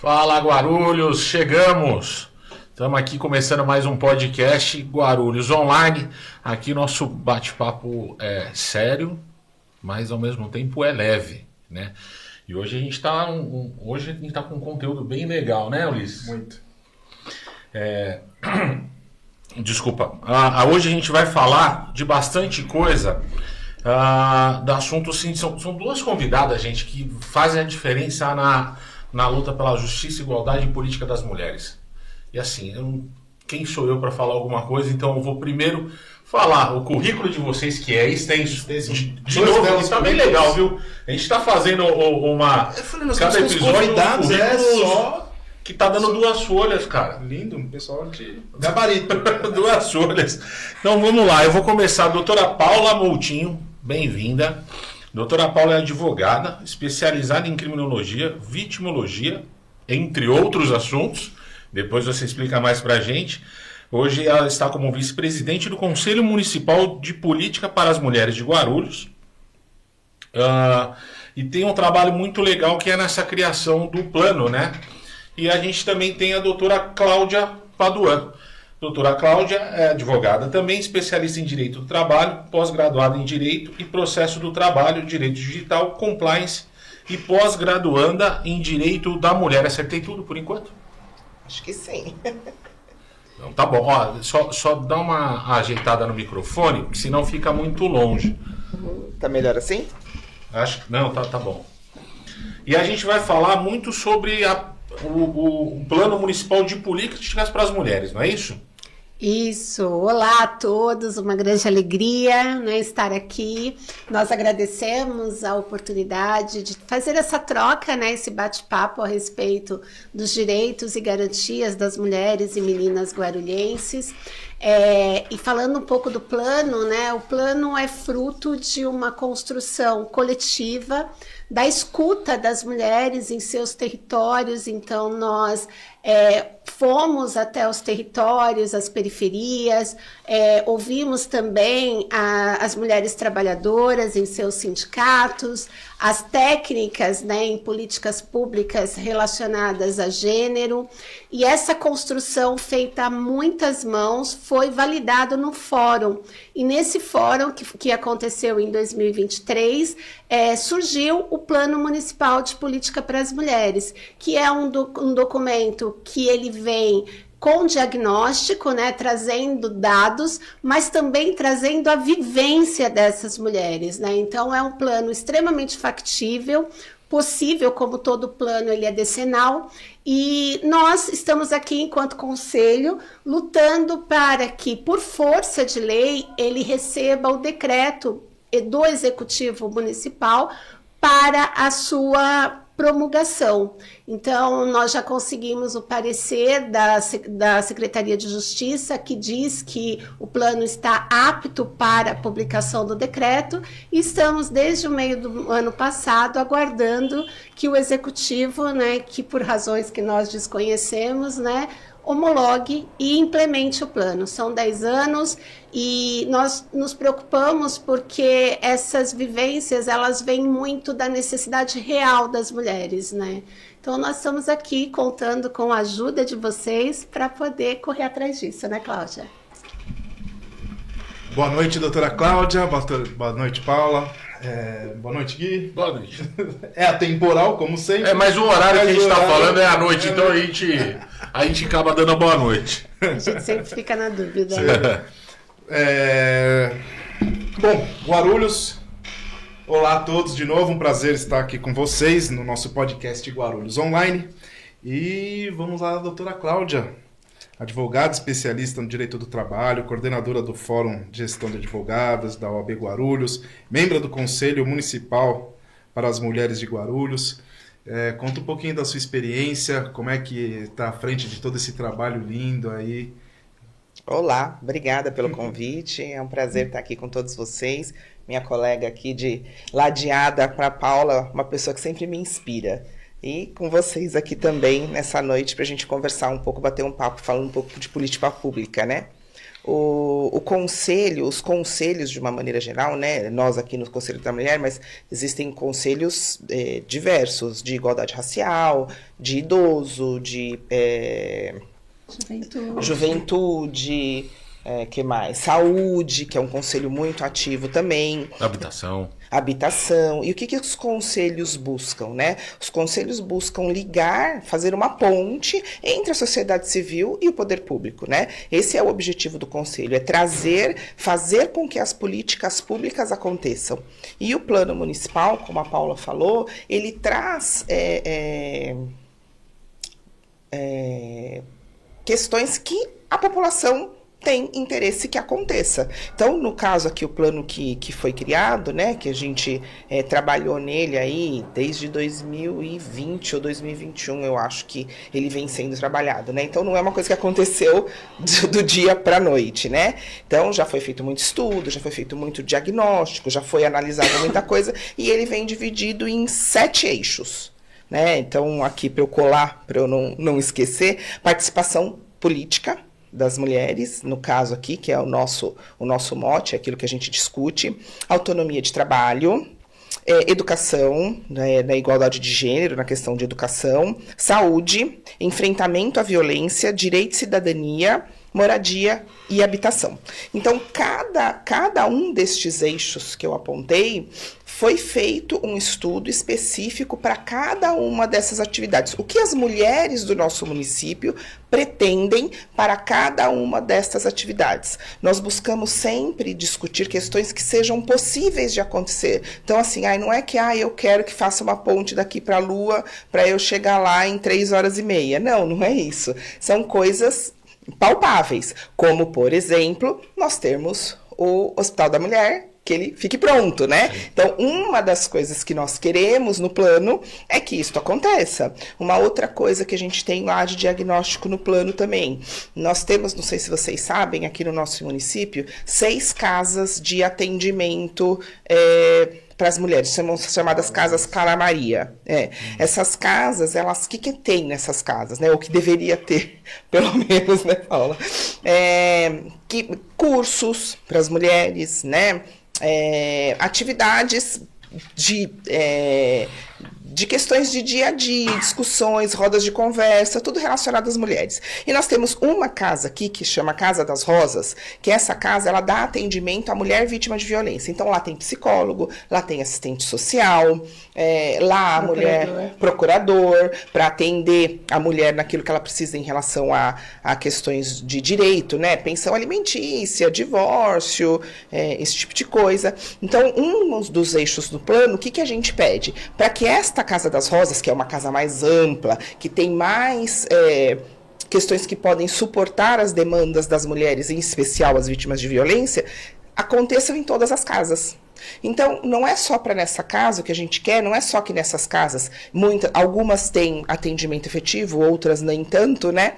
Fala, Guarulhos, chegamos! Estamos aqui começando mais um podcast Guarulhos Online. Aqui nosso bate-papo é sério, mas ao mesmo tempo é leve, né? E hoje a gente está com um conteúdo bem legal, né, Ulisses? Muito. Desculpa. Hoje a gente vai falar de bastante coisa do assunto, sim. São duas convidadas, gente, que fazem a diferença na luta pela justiça, igualdade e política das mulheres. E assim, quem sou eu para falar alguma coisa? Então eu vou primeiro falar o currículo de vocês, que é extenso. De novo, está bem legal, viu? A gente está fazendo uma... Cada episódio só que tá dando duas folhas, cara. Lindo, um pessoal de gabarito. Duas folhas. Então vamos lá, eu vou começar. Doutora Paula Moutinho, bem-vinda. Doutora Paula é advogada, especializada em criminologia, vitimologia, entre outros assuntos. Depois você explica mais pra gente. Hoje ela está como vice-presidente do Conselho Municipal de Política para as Mulheres de Guarulhos. E tem um trabalho muito legal que é nessa criação do plano, né? E a gente também tem a doutora Cláudia Paduan. Doutora Cláudia é advogada também, especialista em Direito do Trabalho, pós-graduada em Direito e Processo do Trabalho, Direito Digital, Compliance e pós-graduanda em Direito da Mulher. Acertei tudo por enquanto? Acho que sim. Então, tá bom. Ó, só dá uma ajeitada no microfone, porque senão fica muito longe. Tá melhor assim? Não, tá bom. E a gente vai falar muito sobre o Plano Municipal de Políticas para as Mulheres, não é isso? Isso, olá a todos, uma grande alegria, né, estar aqui. Nós agradecemos a oportunidade de fazer essa troca, né, esse bate-papo a respeito dos direitos e garantias das mulheres e meninas guarulhenses. E falando um pouco do plano, né, o plano é fruto de uma construção coletiva da escuta das mulheres em seus territórios. Então nós fomos até os territórios, as periferias, ouvimos também as mulheres trabalhadoras em seus sindicatos, as técnicas, né, em políticas públicas relacionadas a gênero, e essa construção feita a muitas mãos foi validada no fórum. E nesse fórum, que aconteceu em 2023, surgiu o Plano Municipal de Política para as Mulheres, que é um documento que ele vem com diagnóstico, né, trazendo dados, mas também trazendo a vivência dessas mulheres, né? Então é um plano extremamente factível, possível, como todo plano, ele é decenal, e nós estamos aqui, enquanto conselho, lutando para que, por força de lei, ele receba o decreto do Executivo Municipal para a sua promulgação. Então, nós já conseguimos o parecer da Secretaria de Justiça, que diz que o plano está apto para a publicação do decreto, e estamos, desde o meio do ano passado, aguardando que o Executivo, né, que por razões que nós desconhecemos, né, homologue e implemente o plano. São 10 anos e nós nos preocupamos porque essas vivências, elas vêm muito da necessidade real das mulheres, né? Então nós estamos aqui contando com a ajuda de vocês para poder correr atrás disso, né, Cláudia? Boa noite, doutora Cláudia. Boa noite, Paula. Boa noite, Gui. Boa noite. É atemporal, como sempre. Mas o horário que a gente está falando é à noite, então a gente acaba dando a boa noite. A gente sempre fica na dúvida. Bom, Guarulhos, olá a todos de novo, um prazer estar aqui com vocês no nosso podcast Guarulhos Online. E vamos lá, doutora Cláudia, advogada especialista no Direito do Trabalho, coordenadora do Fórum de Gestão de Advogadas da OAB Guarulhos, membro do Conselho Municipal para as Mulheres de Guarulhos. Conta um pouquinho da sua experiência, como é que está à frente de todo esse trabalho lindo aí. Olá, obrigada pelo convite, é um prazer estar aqui com todos vocês. Minha colega aqui de ladeada para a Paula, uma pessoa que sempre me inspira. E com vocês aqui também nessa noite para a gente conversar um pouco, bater um papo, falando um pouco de política pública, né? O conselho, os conselhos de uma maneira geral, né? Nós aqui no Conselho da Mulher, mas existem conselhos diversos, de igualdade racial, de idoso, de juventude, que mais? Saúde, que é um conselho muito ativo também. Habitação. E o que os conselhos buscam, né? Os conselhos buscam ligar, fazer uma ponte entre a sociedade civil e o poder público, né? Esse é o objetivo do conselho, fazer com que as políticas públicas aconteçam. E o plano municipal, como a Paula falou, ele traz questões que a população tem interesse que aconteça. Então, no caso aqui, o plano que foi criado, né, que a gente trabalhou nele aí desde 2020 ou 2021, eu acho que ele vem sendo trabalhado, né? Então, não é uma coisa que aconteceu do dia para a noite, né? Então, já foi feito muito estudo, já foi feito muito diagnóstico, já foi analisada muita coisa, e ele vem dividido em 7 eixos, né? Então, aqui para eu colar, para eu não esquecer, participação política das mulheres, no caso aqui, que é o nosso mote, aquilo que a gente discute, autonomia de trabalho, educação, né, na igualdade de gênero, na questão de educação, saúde, enfrentamento à violência, direito e cidadania, moradia e habitação. Então, cada um destes eixos que eu apontei, foi feito um estudo específico para cada uma dessas atividades. O que as mulheres do nosso município pretendem para cada uma dessas atividades. Nós buscamos sempre discutir questões que sejam possíveis de acontecer. Então, assim, não é que eu quero que faça uma ponte daqui para a Lua para eu chegar lá em 3h30. Não é isso. São coisas palpáveis, como, por exemplo, nós temos o Hospital da Mulher, que ele fique pronto, né? Então, uma das coisas que nós queremos no plano é que isso aconteça. Uma outra coisa que a gente tem lá de diagnóstico no plano também. Nós temos, não sei se vocês sabem, aqui no nosso município, 6 casas de atendimento para as mulheres, são chamadas casas Clara Maria. Essas casas, elas, o que tem nessas casas, né? O que deveria ter, pelo menos, né, Paula? Cursos para as mulheres, né? Atividades de questões de dia a dia, discussões, rodas de conversa, tudo relacionado às mulheres. E nós temos uma casa aqui que chama Casa das Rosas, que essa casa ela dá atendimento à mulher vítima de violência. Então lá tem psicólogo, lá tem assistente social, lá a mulher procurador, para atender a mulher naquilo que ela precisa em relação a questões de direito, né? Pensão alimentícia, divórcio, esse tipo de coisa. Então, um dos eixos do plano, o que a gente pede? Para que esta Casa das Rosas, que é uma casa mais ampla, que tem mais questões que podem suportar as demandas das mulheres, em especial as vítimas de violência, aconteçam em todas as casas. Então, não é só para nessa casa o que a gente quer, não é só que nessas casas, algumas têm atendimento efetivo, outras nem tanto, né?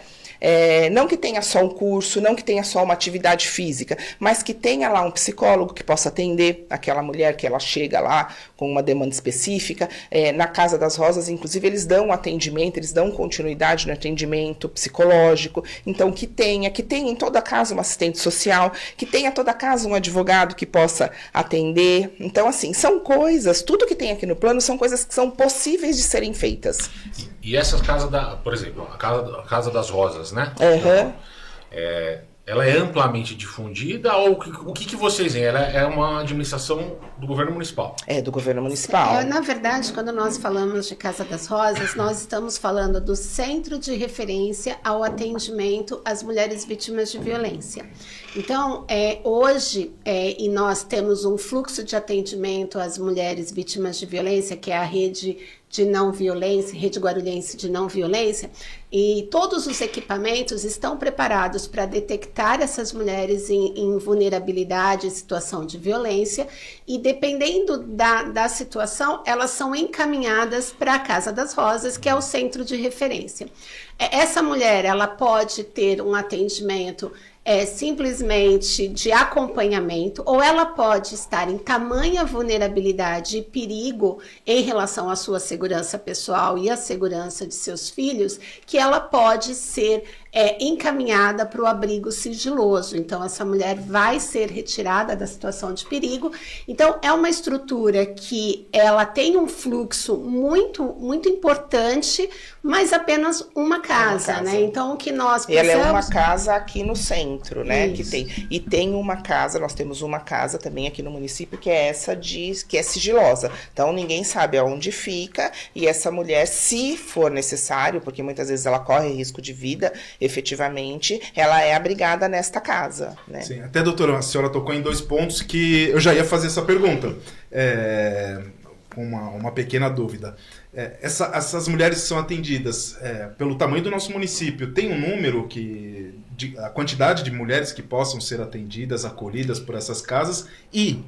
Não que tenha só um curso, não que tenha só uma atividade física, mas que tenha lá um psicólogo que possa atender aquela mulher que ela chega lá com uma demanda específica. Na Casa das Rosas, inclusive, eles dão atendimento, eles dão continuidade no atendimento psicológico. Então, que tenha em toda casa um assistente social, que tenha toda casa um advogado que possa atender. Então, assim, são coisas, tudo que tem aqui no plano são coisas que são possíveis de serem feitas. E essas casas, por exemplo, a Casa das Rosas, né? Uhum. Ela é amplamente difundida ou o que vocês veem? Ela é uma administração do governo municipal? É, do governo municipal. Na verdade, quando nós falamos de Casa das Rosas, nós estamos falando do centro de referência ao atendimento às mulheres vítimas de violência. Então, hoje, e nós temos um fluxo de atendimento às mulheres vítimas de violência, que é a rede de não violência, Rede Guarulhense de Não Violência, e todos os equipamentos estão preparados para detectar essas mulheres em vulnerabilidade, em situação de violência, e dependendo da situação, elas são encaminhadas para a Casa das Rosas, que é o centro de referência. essa mulher, ela pode ter um atendimento simplesmente de acompanhamento, ou ela pode estar em tamanha vulnerabilidade e perigo em relação à sua segurança pessoal e à segurança de seus filhos, que ela pode ser encaminhada para o abrigo sigiloso. Então, essa mulher vai ser retirada da situação de perigo. Então, é uma estrutura que ela tem um fluxo muito, muito importante, mas apenas uma casa, né? Então, o que nós pensamos... Ela é uma casa aqui no centro, né? Que tem uma casa, nós temos uma casa também aqui no município, que é essa que é sigilosa. Então, ninguém sabe aonde fica, e essa mulher, se for necessário, porque muitas vezes ela corre risco de vida, efetivamente, ela é abrigada nesta casa, né? Sim, até, doutora, a senhora tocou em 2 pontos que eu já ia fazer essa pergunta. Uma pequena dúvida. Essas mulheres que são atendidas, pelo tamanho do nosso município, tem um número a quantidade de mulheres que possam ser atendidas, acolhidas por essas casas, e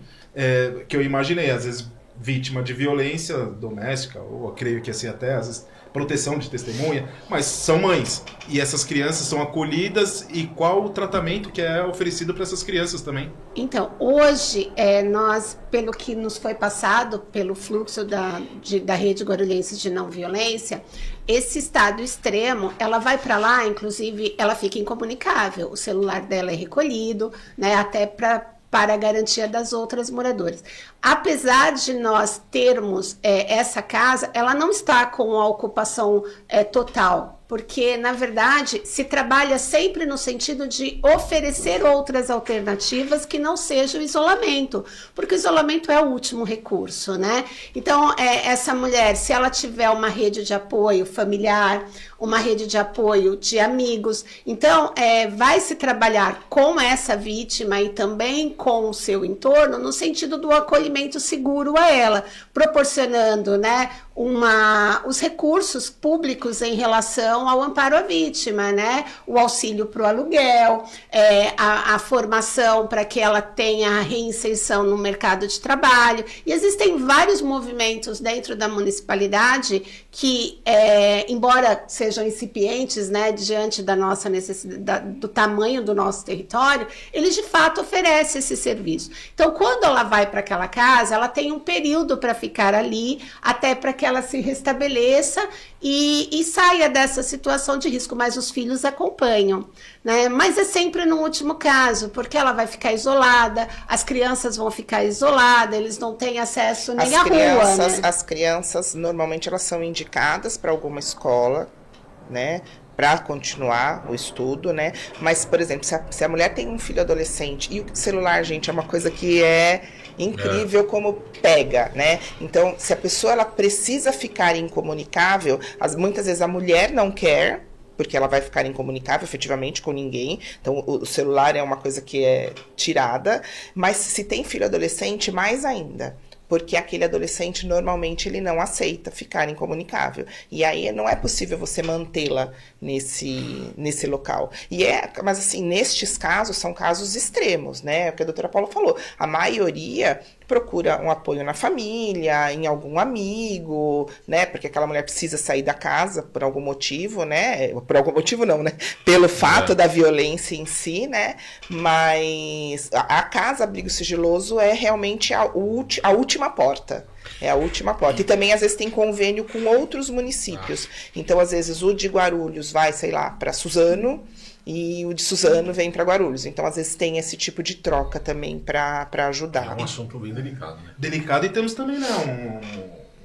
que eu imaginei, às vezes, vítima de violência doméstica, ou eu creio que assim até, às vezes, proteção de testemunha, mas são mães, e essas crianças são acolhidas, e qual o tratamento que é oferecido para essas crianças também? Então, hoje, nós, pelo que nos foi passado, pelo fluxo da Rede Guarulhense de Não Violência, esse estado extremo, ela vai para lá, inclusive, ela fica incomunicável, o celular dela é recolhido, né, até para a garantia das outras moradoras. Apesar de nós termos essa casa, ela não está com a ocupação total, porque, na verdade, se trabalha sempre no sentido de oferecer outras alternativas que não seja o isolamento, porque o isolamento é o último recurso, né? Então, essa mulher, se ela tiver uma rede de apoio familiar, uma rede de apoio de amigos, então, vai se trabalhar com essa vítima e também com o seu entorno, no sentido do acolhimento seguro a ela, proporcionando, né, os recursos públicos em relação ao amparo à vítima, né? O auxílio para o aluguel, a formação para que ela tenha a reinserção no mercado de trabalho. E existem vários movimentos dentro da municipalidade que, embora sejam incipientes, né, diante da nossa necessidade, do tamanho do nosso território, eles de fato oferecem esse serviço. Então, quando ela vai para aquela casa, ela tem um período para ficar ali, até para que ela se restabeleça e saia dessa situação de risco, mas os filhos acompanham, né? Mas é sempre no último caso, porque ela vai ficar isolada, as crianças vão ficar isoladas, eles não têm acesso nem à rua, né? As crianças, normalmente, elas são indicadas para alguma escola, né, para continuar o estudo, né? Mas, por exemplo, se a mulher tem um filho adolescente, e o celular, gente, é uma coisa que é incrível como pega, né? Então, se a pessoa ela precisa ficar incomunicável, muitas vezes a mulher não quer, porque ela vai ficar incomunicável efetivamente com ninguém. Então, o celular é uma coisa que é tirada, mas se tem filho adolescente, mais ainda. Porque aquele adolescente, normalmente, ele não aceita ficar incomunicável. E aí, não é possível você mantê-la nesse local. Mas, assim, nestes casos, são casos extremos, né? É o que a doutora Paula falou. A maioria procura um apoio na família, em algum amigo, né? Porque aquela mulher precisa sair da casa por algum motivo, né? Por algum motivo não, né? Pelo fato da violência em si, né? Mas a casa abrigo sigiloso é realmente a última porta. É a última porta. E também, às vezes, tem convênio com outros municípios. Então, às vezes, o de Guarulhos vai, sei lá, para Suzano, e o de Suzano vem para Guarulhos. Então, às vezes, tem esse tipo de troca também para ajudar. É um assunto bem delicado, né? Delicado, e temos também, né,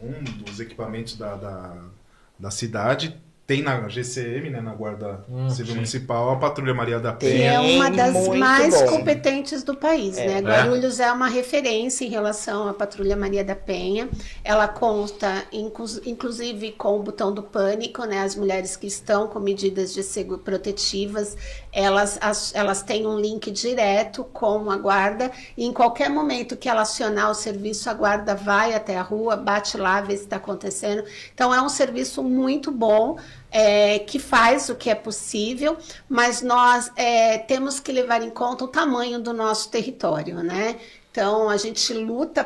um dos equipamentos da cidade. Tem na GCM, né, na Guarda Civil Municipal, a Patrulha Maria da Penha. Que é uma das mais bom. competentes do país, né? Guarulhos é uma referência em relação à Patrulha Maria da Penha. Ela consta, inclusive, com o botão do pânico, né? As mulheres que estão com medidas de protetivas, elas têm um link direto com a guarda, e em qualquer momento que ela acionar o serviço, a guarda vai até a rua, bate lá, vê se está acontecendo. Então, é um serviço muito bom, que faz o que é possível, mas nós temos que levar em conta o tamanho do nosso território, né? Então, a gente luta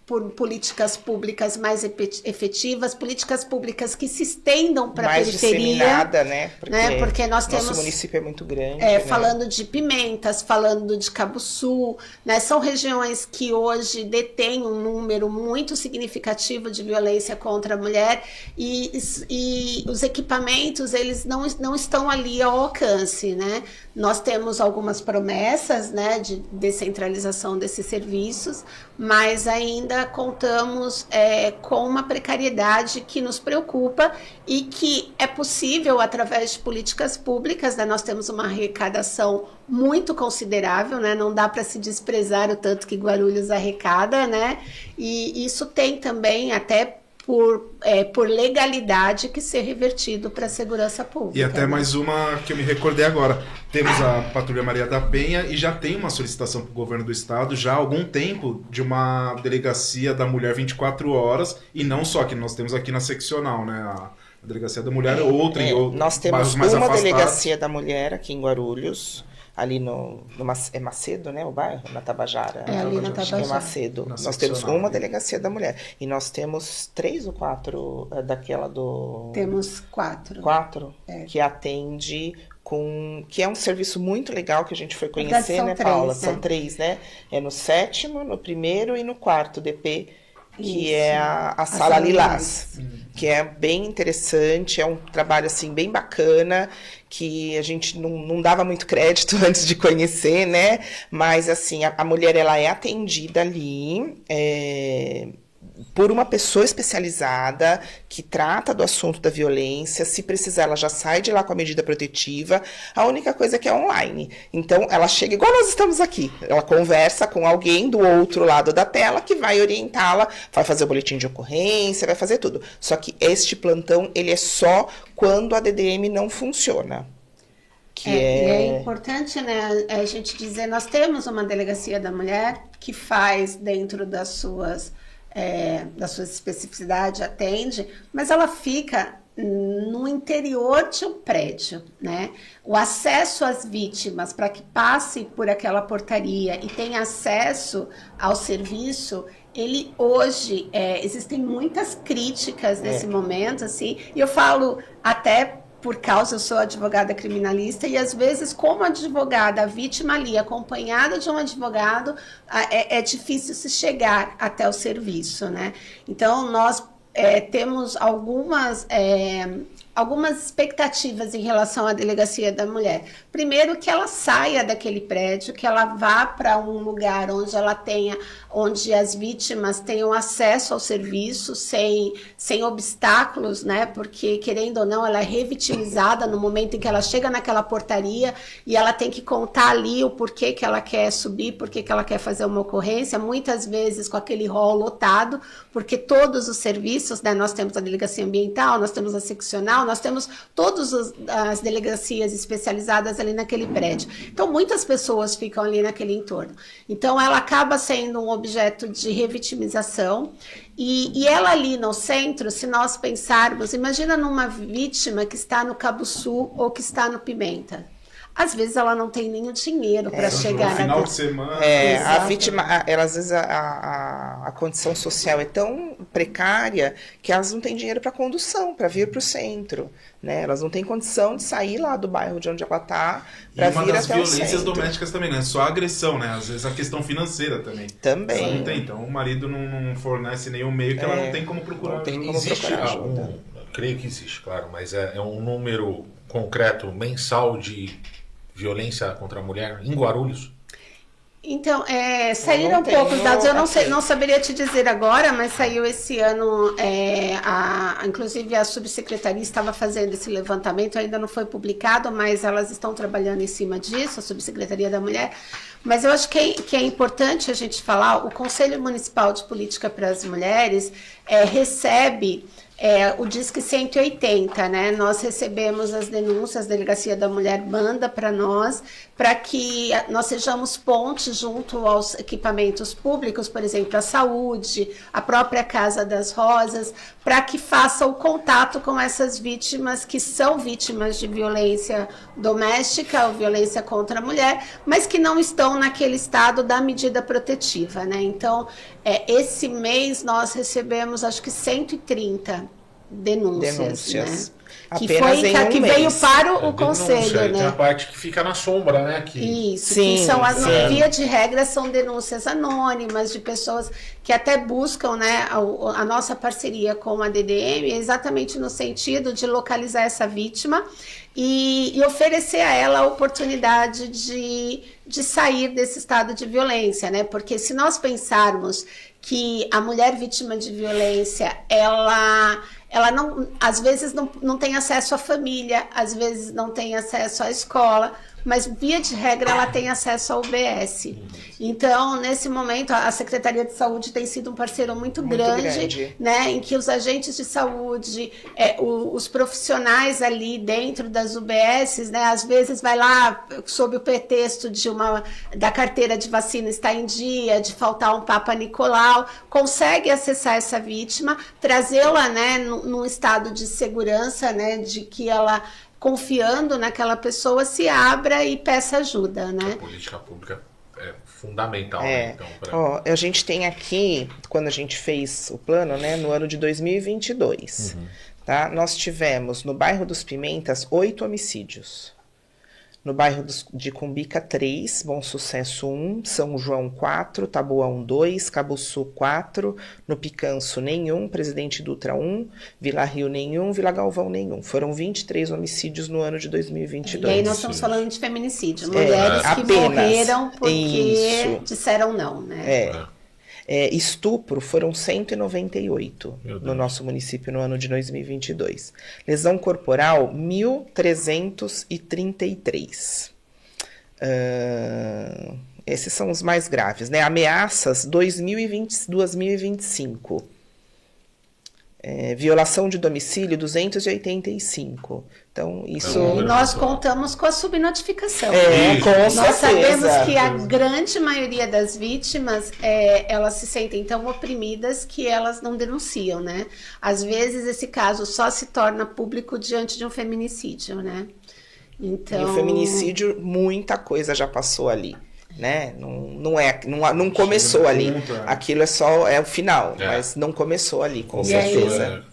por políticas públicas mais efetivas, políticas públicas que se estendam para a periferia. Disseminada, né? Porque nós temos... Nosso município é muito grande. né? Falando de Pimentas, falando de Cabo Sul, né? São regiões que hoje detêm um número muito significativo de violência contra a mulher e os equipamentos, eles não estão ali ao alcance, né? Nós temos algumas promessas, né, de descentralização desses serviços, mas ainda contamos com uma precariedade que nos preocupa e que é possível através de políticas públicas, né? Nós temos uma arrecadação muito considerável, né? Não dá para se desprezar o tanto que Guarulhos arrecada, né? E isso tem também até por legalidade que ser revertido para a segurança pública. E até mais uma que eu me recordei agora. Temos a Patrulha Maria da Penha e já tem uma solicitação para o governo do estado já há algum tempo de uma delegacia da mulher 24 horas e não só, que nós temos aqui na seccional, né? A delegacia da mulher, outra em outros nós temos bairros mais uma afastados. delegacia da mulher aqui em Guarulhos, ali é Macedo, né, o bairro? Na Tabajara. Ali na Acho que Tabajara. é Macedo. Na Nós seccional. temos uma delegacia da mulher. E nós temos 3 ou 4 daquela do... Temos 4. 4? É. Que atende que é um serviço muito legal que a gente foi verdade, conhecer, são né, 3, Paula? né? São 3, né? É no 7º, no 1º e no 4º DP, que Isso. é a Sala Lilás. Que é bem interessante, é um trabalho assim bem bacana, que a gente não dava muito crédito antes de conhecer, né? Mas assim, a mulher ela é atendida ali por uma pessoa especializada que trata do assunto da violência. Se precisar, ela já sai de lá com a medida protetiva. A única coisa é que é online. Então, ela chega igual nós estamos aqui. Ela conversa com alguém do outro lado da tela que vai orientá-la, vai fazer o boletim de ocorrência, vai fazer tudo. Só que este plantão, ele é só quando a DDM não funciona. É importante, né, a gente dizer, nós temos uma delegacia da mulher que faz dentro das suas especificidades, atende, mas ela fica no interior de um prédio, né? O acesso às vítimas para que passe por aquela portaria e tenha acesso ao serviço, ele hoje, existem muitas críticas nesse momento, assim, e eu falo até por causa, eu sou advogada criminalista e às vezes como advogada, a vítima ali acompanhada de um advogado, é difícil se chegar até o serviço, né? Então nós temos algumas expectativas em relação à delegacia da mulher. Primeiro, que ela saia daquele prédio, que ela vá para um lugar onde as vítimas tenham acesso ao serviço sem obstáculos, né? Porque, querendo ou não, ela é revitimizada no momento em que ela chega naquela portaria e ela tem que contar ali o porquê que ela quer subir, porquê que ela quer fazer uma ocorrência, muitas vezes com aquele rol lotado, porque todos os serviços, né? Nós temos a delegacia ambiental, nós temos a seccional, nós temos todas as delegacias especializadas ali naquele prédio. Então, muitas pessoas ficam ali naquele entorno. Então, ela acaba sendo um objeto de revitimização. E ela ali no centro, se nós pensarmos, imagina numa vítima que está no Cabo Sul ou que está no Pimenta. Às vezes ela não tem nem o dinheiro para chegar no final de semana. A vítima, às vezes a condição social é tão precária que elas não têm dinheiro para condução, para vir para o centro, né? Elas não têm condição de sair lá do bairro de onde ela está para vir até o centro. E uma das violências domésticas também, né? Só a agressão, né? Às vezes a questão financeira também. Também. Ela não tem, então o marido não fornece nenhum meio que ela não tem como procurar. Não tem como Existe procurar ajuda. creio que existe, claro, mas é um número concreto mensal de violência contra a mulher em Guarulhos? Então, saíram poucos dados, eu não saberia te dizer agora, mas saiu esse ano, inclusive a subsecretaria estava fazendo esse levantamento, ainda não foi publicado, mas elas estão trabalhando em cima disso, a Subsecretaria da Mulher. Mas eu acho que é importante a gente falar, o Conselho Municipal de Política para as Mulheres recebe o Disque 180, né? Nós recebemos as denúncias, a Delegacia da Mulher manda para nós, para que nós sejamos pontes junto aos equipamentos públicos, por exemplo, a saúde, a própria Casa das Rosas, para que faça o contato com essas vítimas que são vítimas de violência doméstica ou violência contra a mulher, mas que não estão naquele estado da medida protetiva, né? Então, esse mês nós recebemos, acho que 130 denúncias. Né? Que Apenas foi em um que mês. veio para o conselho, Tem a né? parte que fica na sombra, né? Que... Isso, Sim, que são sim. via de regra, são denúncias anônimas de pessoas que até buscam, né, a nossa parceria com a DDM, exatamente no sentido de localizar essa vítima e oferecer a ela a oportunidade de sair desse estado de violência, né? Porque se nós pensarmos que a mulher vítima de violência, ela não, às vezes não tem acesso à família, às vezes não tem acesso à escola, mas via de regra ela tem acesso ao UBS. Então, nesse momento, a Secretaria de Saúde tem sido um parceiro muito grande, né, em que os agentes de saúde, os profissionais ali dentro das UBSs, né, às vezes vai lá sob o pretexto da carteira de vacina estar em dia, de faltar um Papa Nicolau, consegue acessar essa vítima, trazê-la, né, num estado de segurança, né, de que ela, confiando naquela pessoa, se abra e peça ajuda, né? A política pública é fundamental, né? Então, a gente tem aqui, quando a gente fez o plano, né, no ano de 2022, tá? Nós tivemos no bairro dos Pimentas 8 homicídios. No bairro de Cumbica, 3, Bom Sucesso 1, São João 4, Taboão 2, Cabuçu 4, no Picanço nenhum, Presidente Dutra 1, Vila Rio nenhum, Vila Galvão nenhum. Foram 23 homicídios no ano de 2022. E aí nós estamos falando de feminicídio, mulheres que apenas. Morreram porque Isso. disseram não, né? Estupro foram 198 no nosso município no ano de 2022. Lesão corporal, 1.333. Esses são os mais graves, né? Ameaças, 2.025. Violação de domicílio, 285. Então, isso... E nós contamos com a subnotificação. Com Nós certeza. sabemos que a grande maioria das vítimas, elas se sentem tão oprimidas que elas não denunciam, né? Às vezes, esse caso só se torna público diante de um feminicídio, né? Então... E o feminicídio, muita coisa já passou ali. Né? Não começou ali. Aquilo é o final, mas não começou ali, com certeza.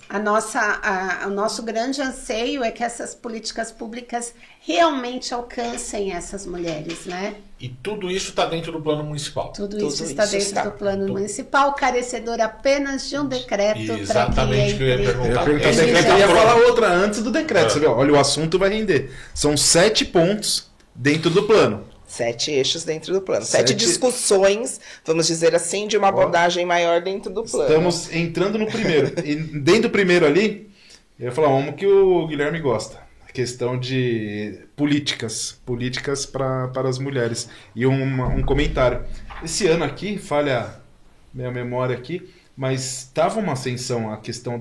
O nosso grande anseio é que essas políticas públicas realmente alcancem essas mulheres, né? E tudo isso está dentro do plano municipal. Tudo isso está dentro do plano municipal, carecedor apenas de um decreto. Exatamente o que eu ia perguntar. Eu ia falar outra antes do decreto. Você viu? Olha, o assunto vai render. São 7 pontos dentro do plano. 7 eixos dentro do plano. 7 discussões, vamos dizer assim, de uma abordagem maior dentro do plano. Estamos entrando no primeiro. E dentro do primeiro ali, eu ia falar uma que o Guilherme gosta. A questão de políticas para as mulheres. E um comentário. Esse ano aqui, falha minha memória aqui, mas estava uma ascensão a questão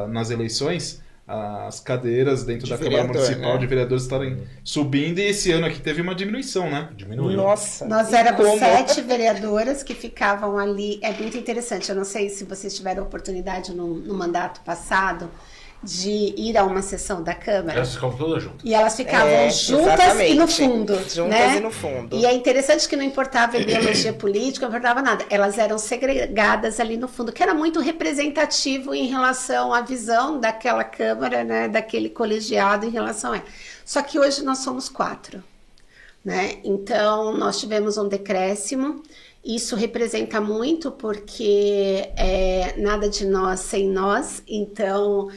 nas eleições, as cadeiras dentro da Câmara Municipal, né, de vereadores estarem subindo, e esse ano aqui teve uma diminuição, né? Diminuiu. Nossa. Nós éramos 7 vereadoras que ficavam ali. É muito interessante. Eu não sei se vocês tiveram oportunidade no mandato passado de ir a uma sessão da Câmara. Elas ficavam todas juntas. E elas ficavam juntas e no fundo. Juntas, né? e no fundo. E é interessante que não importava a ideologia política, não importava nada. Elas eram segregadas ali no fundo, que era muito representativo em relação à visão daquela Câmara, né, daquele colegiado em relação a ela. Só que hoje nós somos 4. Né? Então, nós tivemos um decréscimo. Isso representa muito porque nada de nós sem nós. Então,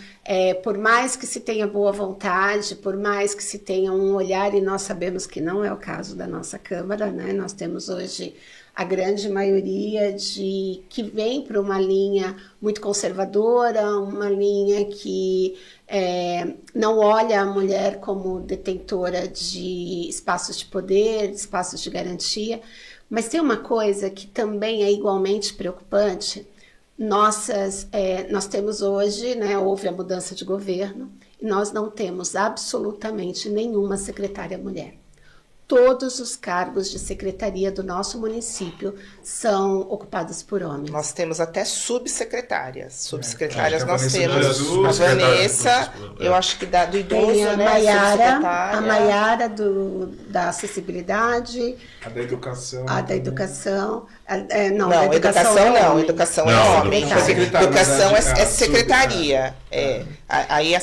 por mais que se tenha boa vontade, por mais que se tenha um olhar, e nós sabemos que não é o caso da nossa Câmara, né? Nós temos hoje a grande maioria que vem para uma linha muito conservadora, uma linha que não olha a mulher como detentora de espaços de poder, de espaços de garantia. Mas tem uma coisa que também é igualmente preocupante. Nós temos hoje, né, houve a mudança de governo, e nós não temos absolutamente nenhuma secretária mulher. todos os cargos de secretaria do nosso município são ocupados por homens. Nós temos até subsecretárias. Subsecretárias Acho que a nós Vanessa temos. Jesus, A secretária Vanessa, do- eu acho que do idoso, Tem a né? Maiara, Subsecretária. a Maiara da acessibilidade, A da educação. a da educação. Não, Não, da educação é não, homem. educação Não, é educação homem. é secretária, Educação na verdade, é a secretaria. Aí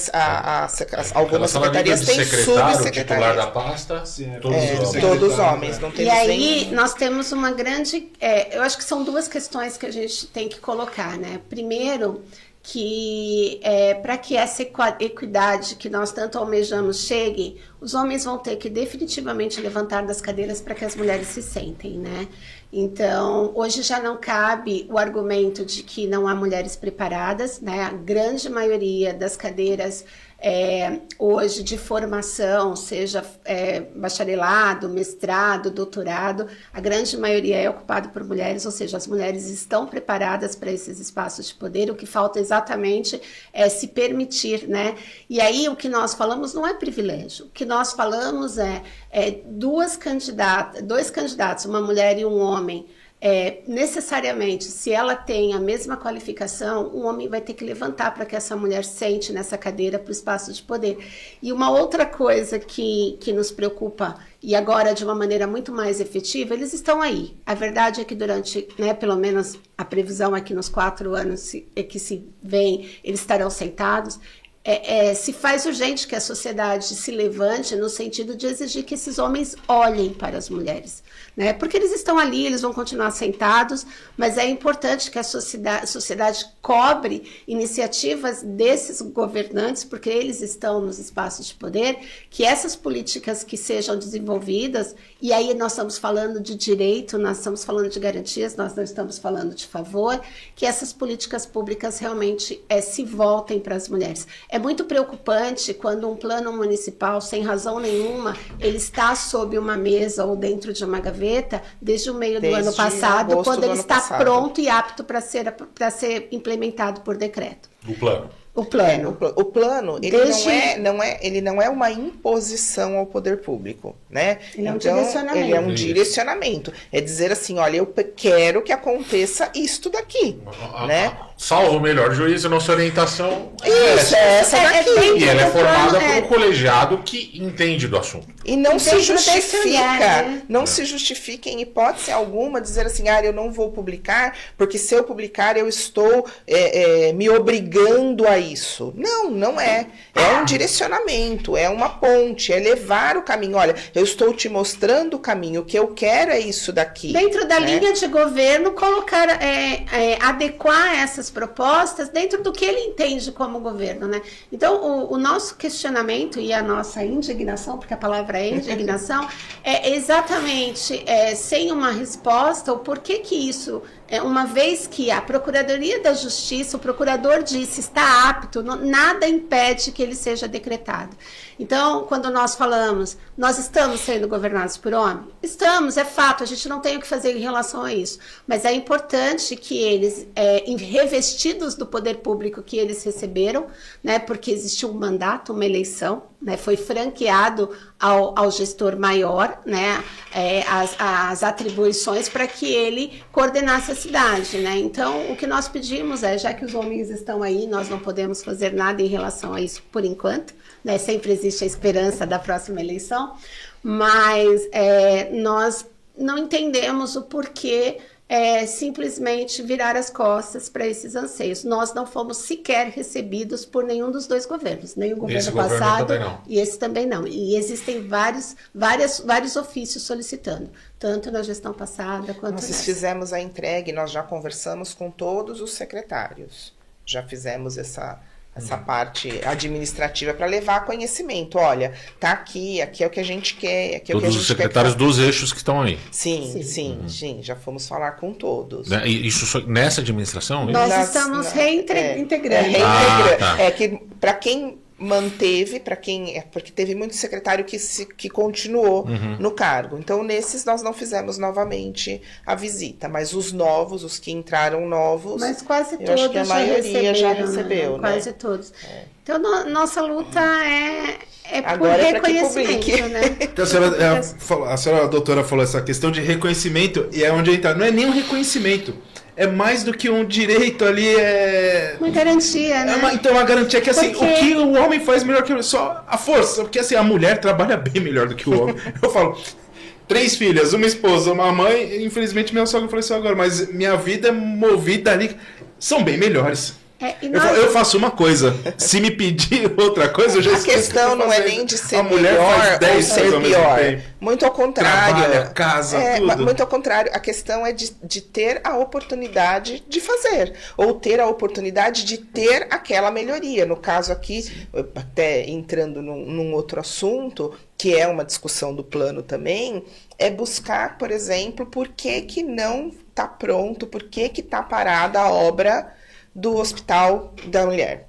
algumas secretarias têm secretário, o titular subsecretarias. da pasta, Sim, todos é, os homens. secretário, Todos homens, não E temos aí nem... nós temos uma grande... eu acho que são duas questões que a gente tem que colocar, né? Primeiro, que para que essa equidade que nós tanto almejamos chegue, os homens vão ter que definitivamente levantar das cadeiras para que as mulheres se sentem, né? Então, hoje já não cabe o argumento de que não há mulheres preparadas, né? A grande maioria das cadeiras hoje de formação, seja bacharelado, mestrado, doutorado, a grande maioria é ocupada por mulheres, ou seja, as mulheres estão preparadas para esses espaços de poder, o que falta exatamente é se permitir, né? E aí o que nós falamos não é privilégio, o que nós falamos é dois candidatos, uma mulher e um homem, necessariamente, se ela tem a mesma qualificação, um homem vai ter que levantar para que essa mulher sente nessa cadeira para o espaço de poder. E uma outra coisa que nos preocupa, e agora de uma maneira muito mais efetiva, eles estão aí. A verdade é que durante, né, pelo menos a previsão é que nos 4 anos que se vem, eles estarão sentados. Se faz urgente que a sociedade se levante no sentido de exigir que esses homens olhem para as mulheres, né? Porque eles estão ali, eles vão continuar sentados, mas é importante que a sociedade cobre iniciativas desses governantes, porque eles estão nos espaços de poder, que essas políticas que sejam desenvolvidas, e aí nós estamos falando de direito, nós estamos falando de garantias, nós não estamos falando de favor, que essas políticas públicas realmente se voltem para as mulheres. É muito preocupante quando um plano municipal, sem razão nenhuma, ele está sob uma mesa ou dentro de uma gaveta desde o meio do ano passado, quando ele está pronto e apto para ser implementado por decreto. O plano. O plano. O plano, ele não é uma imposição ao poder público, né? Ele é um então, direcionamento. Ele é um direcionamento. É dizer assim, olha, eu quero que aconteça isto daqui, né? Salvo o melhor juízo, nossa orientação Isso, essa daqui. E ela é formada por um é. colegiado que entende do assunto. E não se Dentro desse justifica, olhar, né? não se justifica em hipótese alguma dizer assim, eu não vou publicar, porque se eu publicar eu estou me obrigando a isso. Não, não é. É um direcionamento, é uma ponte, é levar o caminho. Olha, eu estou te mostrando o caminho, o que eu quero é isso daqui. Dentro da né? linha de governo, colocar, adequar essas propostas dentro do que ele entende como governo, né? Então, o nosso questionamento e a nossa indignação, porque a palavra é indignação, é exatamente sem uma resposta, o porquê que isso, uma vez que a Procuradoria da Justiça, o procurador disse está apto, nada impede que ele seja decretado. Então, quando nós falamos, nós estamos sendo governados por homem? Estamos, é fato, a gente não tem o que fazer em relação a isso. Mas é importante que eles, revestidos do poder público que eles receberam, né, porque existiu um mandato, uma eleição, né, foi franqueado ao gestor maior, né, as atribuições para que ele coordenasse a cidade, né? Então, o que nós pedimos já que os homens estão aí, nós não podemos fazer nada em relação a isso por enquanto, né? Sempre existe a esperança da próxima eleição, mas nós não entendemos o porquê simplesmente virar as costas para esses anseios. Nós não fomos sequer recebidos por nenhum dos dois governos, nem o governo passado e esse também não. E existem vários ofícios solicitando, tanto na gestão passada quanto Nós fizemos a entrega e nós já conversamos com todos os secretários. Já fizemos essa parte administrativa para levar conhecimento. Olha, tá aqui é o que a gente quer. Aqui todos os secretários dos eixos que estão aí. Sim, já fomos falar com todos. E isso nessa administração? Nós estamos reintegrando. Que para quem manteve para quem... Porque teve muito secretário que continuou no cargo. Então, nesses nós não fizemos novamente a visita. Mas os novos, os que entraram novos... Mas quase eu acho que a todos maioria já receberam, recebeu, né? Quase todos. Então, nossa luta é por Agora é pra que reconhecimento, publique. né? Então, a senhora doutora falou essa questão de reconhecimento, e é onde entra. Não é nem um reconhecimento, é mais do que um direito ali, Uma garantia, né? Então, uma garantia que, assim, Porque- o que o homem faz melhor que o só a força, porque, assim, a mulher trabalha bem melhor do que o homem. Eu falo, 3 filhas, uma esposa, uma mãe, infelizmente minha sogra faleceu agora, mas minha vida é movida ali, são bem melhores. Eu faço uma coisa, se me pedir outra coisa, eu já A esqueço questão o que eu não é faço. nem de ser A mulher faz melhor ou 10 coisas ser ao mesmo pior. tempo. Muito ao contrário. Trabalha, casa, tudo. Muito ao contrário. A questão é de ter a oportunidade de fazer. Ou ter a oportunidade de ter aquela melhoria. No caso aqui, até entrando num outro assunto, que é uma discussão do plano também, é buscar, por exemplo, por que não está pronto, por que está parada a obra do Hospital da Mulher.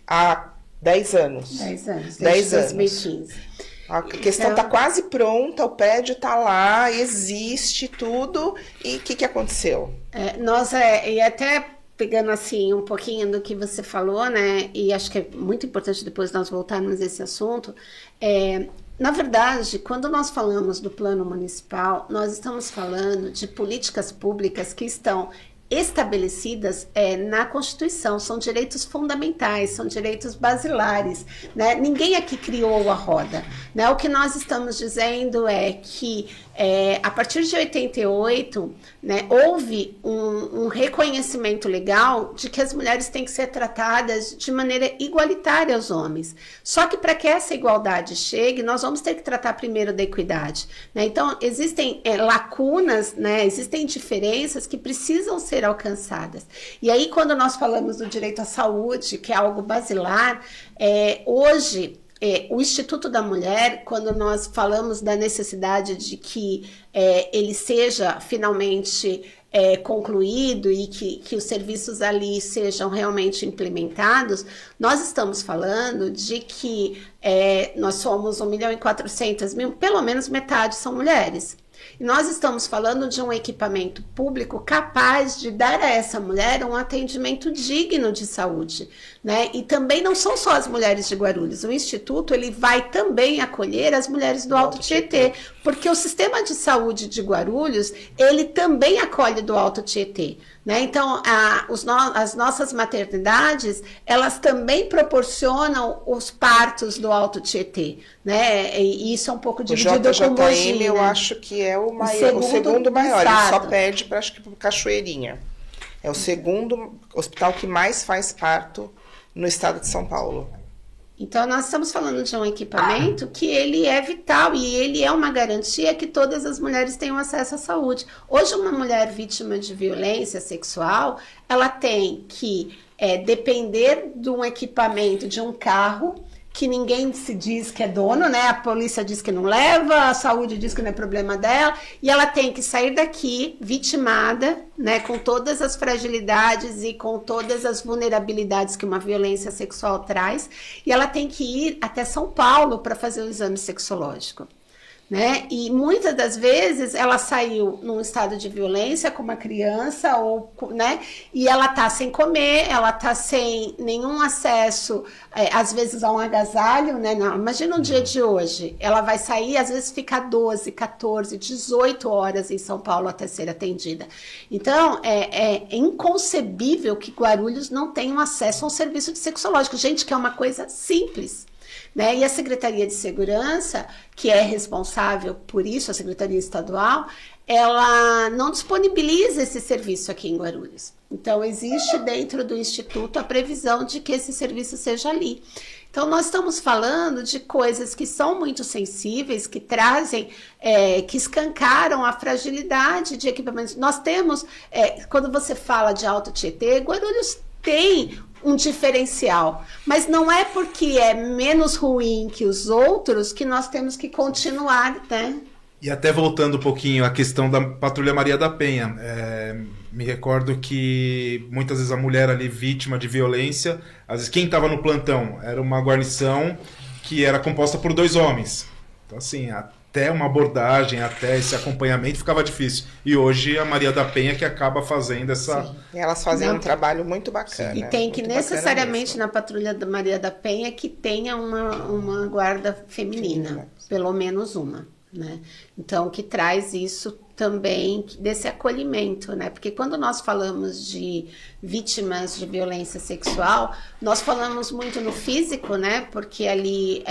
Há 10 anos. 10 anos, 10 desde anos. 2015. A questão está quase pronta, o prédio está lá, existe tudo. E o que aconteceu? E até pegando assim um pouquinho do que você falou, né? E acho que é muito importante depois nós voltarmos a esse assunto. Na verdade, quando nós falamos do plano municipal, nós estamos falando de políticas públicas que estão estabelecidas na Constituição, são direitos fundamentais, são direitos basilares, né? Ninguém aqui criou a roda, né? O que nós estamos dizendo é que a partir de 88, né, houve um reconhecimento legal de que as mulheres têm que ser tratadas de maneira igualitária aos homens. Só que para que essa igualdade chegue, nós vamos ter que tratar primeiro da equidade, né? Então, existem lacunas, né, existem diferenças que precisam ser alcançadas. E aí, quando nós falamos do direito à saúde, que é algo basilar, hoje... o Instituto da Mulher, quando nós falamos da necessidade de que ele seja finalmente concluído e que os serviços ali sejam realmente implementados, nós estamos falando de que nós somos 1.400.000, pelo menos metade são mulheres. E nós estamos falando de um equipamento público capaz de dar a essa mulher um atendimento digno de saúde, né? E também não são só as mulheres de Guarulhos. O Instituto ele vai também acolher as mulheres do Alto Tietê, porque o sistema de saúde de Guarulhos ele também acolhe do Alto Tietê, né? Então, as nossas maternidades, elas também proporcionam os partos do Alto Tietê, né? E isso é um pouco dividido com Mogi, eu né? acho que é o segundo maior, ele só perde para Cachoeirinha. É o segundo hospital que mais faz parto no estado de São Paulo. Então, nós estamos falando de um equipamento que ele é vital e ele é uma garantia que todas as mulheres tenham acesso à saúde. Hoje, uma mulher vítima de violência sexual, ela tem que depender de um equipamento, de um carro, que ninguém se diz que é dono, né? A polícia diz que não leva, a saúde diz que não é problema dela, e ela tem que sair daqui vitimada, né? Com todas as fragilidades e com todas as vulnerabilidades que uma violência sexual traz, e ela tem que ir até São Paulo para fazer o exame sexológico, né? E muitas das vezes ela saiu num estado de violência com uma criança, né? E ela tá sem comer, ela tá sem nenhum acesso, às vezes a um agasalho, né? Não, imagina um dia de hoje, ela vai sair, às vezes ficar 12, 14, 18 horas em São Paulo até ser atendida. Então, é inconcebível que Guarulhos não tenha um acesso a um serviço de sexológico. Gente, que é uma coisa simples, né? E a Secretaria de Segurança, que é responsável por isso, a Secretaria Estadual, ela não disponibiliza esse serviço aqui em Guarulhos. Então, existe dentro do Instituto a previsão de que esse serviço seja ali. Então, nós estamos falando de coisas que são muito sensíveis, que trazem, que escancaram a fragilidade de equipamentos. Nós temos, quando você fala de Alto Tietê, Guarulhos tem um diferencial, mas não é porque é menos ruim que os outros que nós temos que continuar, né? E até voltando um pouquinho à questão da Patrulha Maria da Penha, me recordo que muitas vezes a mulher ali vítima de violência, às vezes quem estava no plantão era uma guarnição que era composta por 2 homens. Então assim, até uma abordagem, até esse acompanhamento ficava difícil. E hoje a Maria da Penha que acaba fazendo essa... Sim. E elas fazem Não. um trabalho muito bacana. E tem que muito bacana necessariamente mesmo. na Patrulha da Maria da Penha que tenha uma guarda feminina, pelo menos uma, né? Então, que traz isso também desse acolhimento, né? Porque quando nós falamos de vítimas de violência sexual, nós falamos muito no físico, né? Porque ali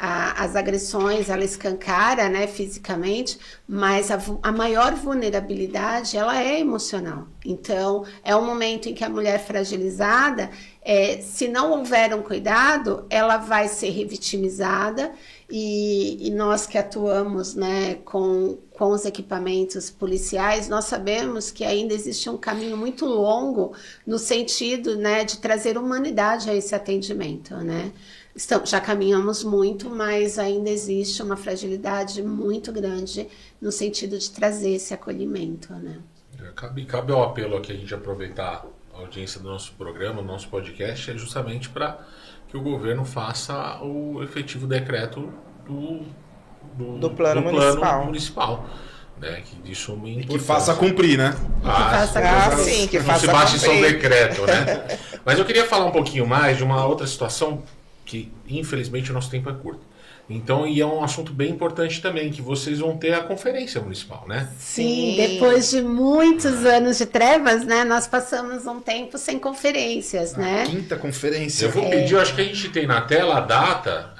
as agressões, ela escancara, né, fisicamente, mas a maior vulnerabilidade, ela é emocional. Então, é um momento em que a mulher fragilizada, se não houver um cuidado, ela vai ser revitimizada e nós que atuamos, né, com os equipamentos policiais, nós sabemos que ainda existe um caminho muito longo no sentido, né, de trazer humanidade a esse atendimento, né? Já caminhamos muito, mas ainda existe uma fragilidade muito grande no sentido de trazer esse acolhimento, né? Cabe ao apelo aqui a gente aproveitar a audiência do nosso programa, do nosso podcast, justamente para que o governo faça o efetivo decreto do plano municipal, né? Que de suma importância. Que faça cumprir, né? Sim, que não faça se baixe só o cumprir. decreto, né? Mas eu queria falar um pouquinho mais de uma outra situação que, infelizmente, o nosso tempo é curto. Então, e é um assunto bem importante também, que vocês vão ter a conferência municipal, né? Sim, depois de muitos anos de trevas, né, nós passamos um tempo sem conferências, né? 5ª conferência. Eu vou pedir, eu acho que a gente tem na tela a data,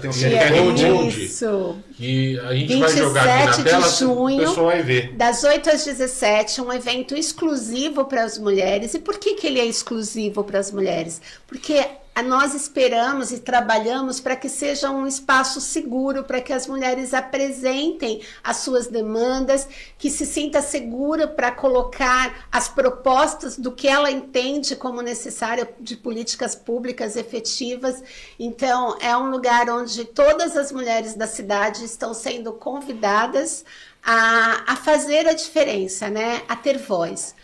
Tem um que é Hold, Isso. que a gente vai jogar aqui 27 na tela, de junho, o pessoal vai ver. Das 8 às 17, um evento exclusivo para as mulheres. E por que ele é exclusivo para as mulheres? Porque nós esperamos e trabalhamos para que seja um espaço seguro, para que as mulheres apresentem as suas demandas, que se sinta segura para colocar as propostas do que ela entende como necessário de políticas públicas efetivas. Então, é um lugar onde todas as mulheres da cidade estão sendo convidadas a fazer a diferença, né? A ter voz.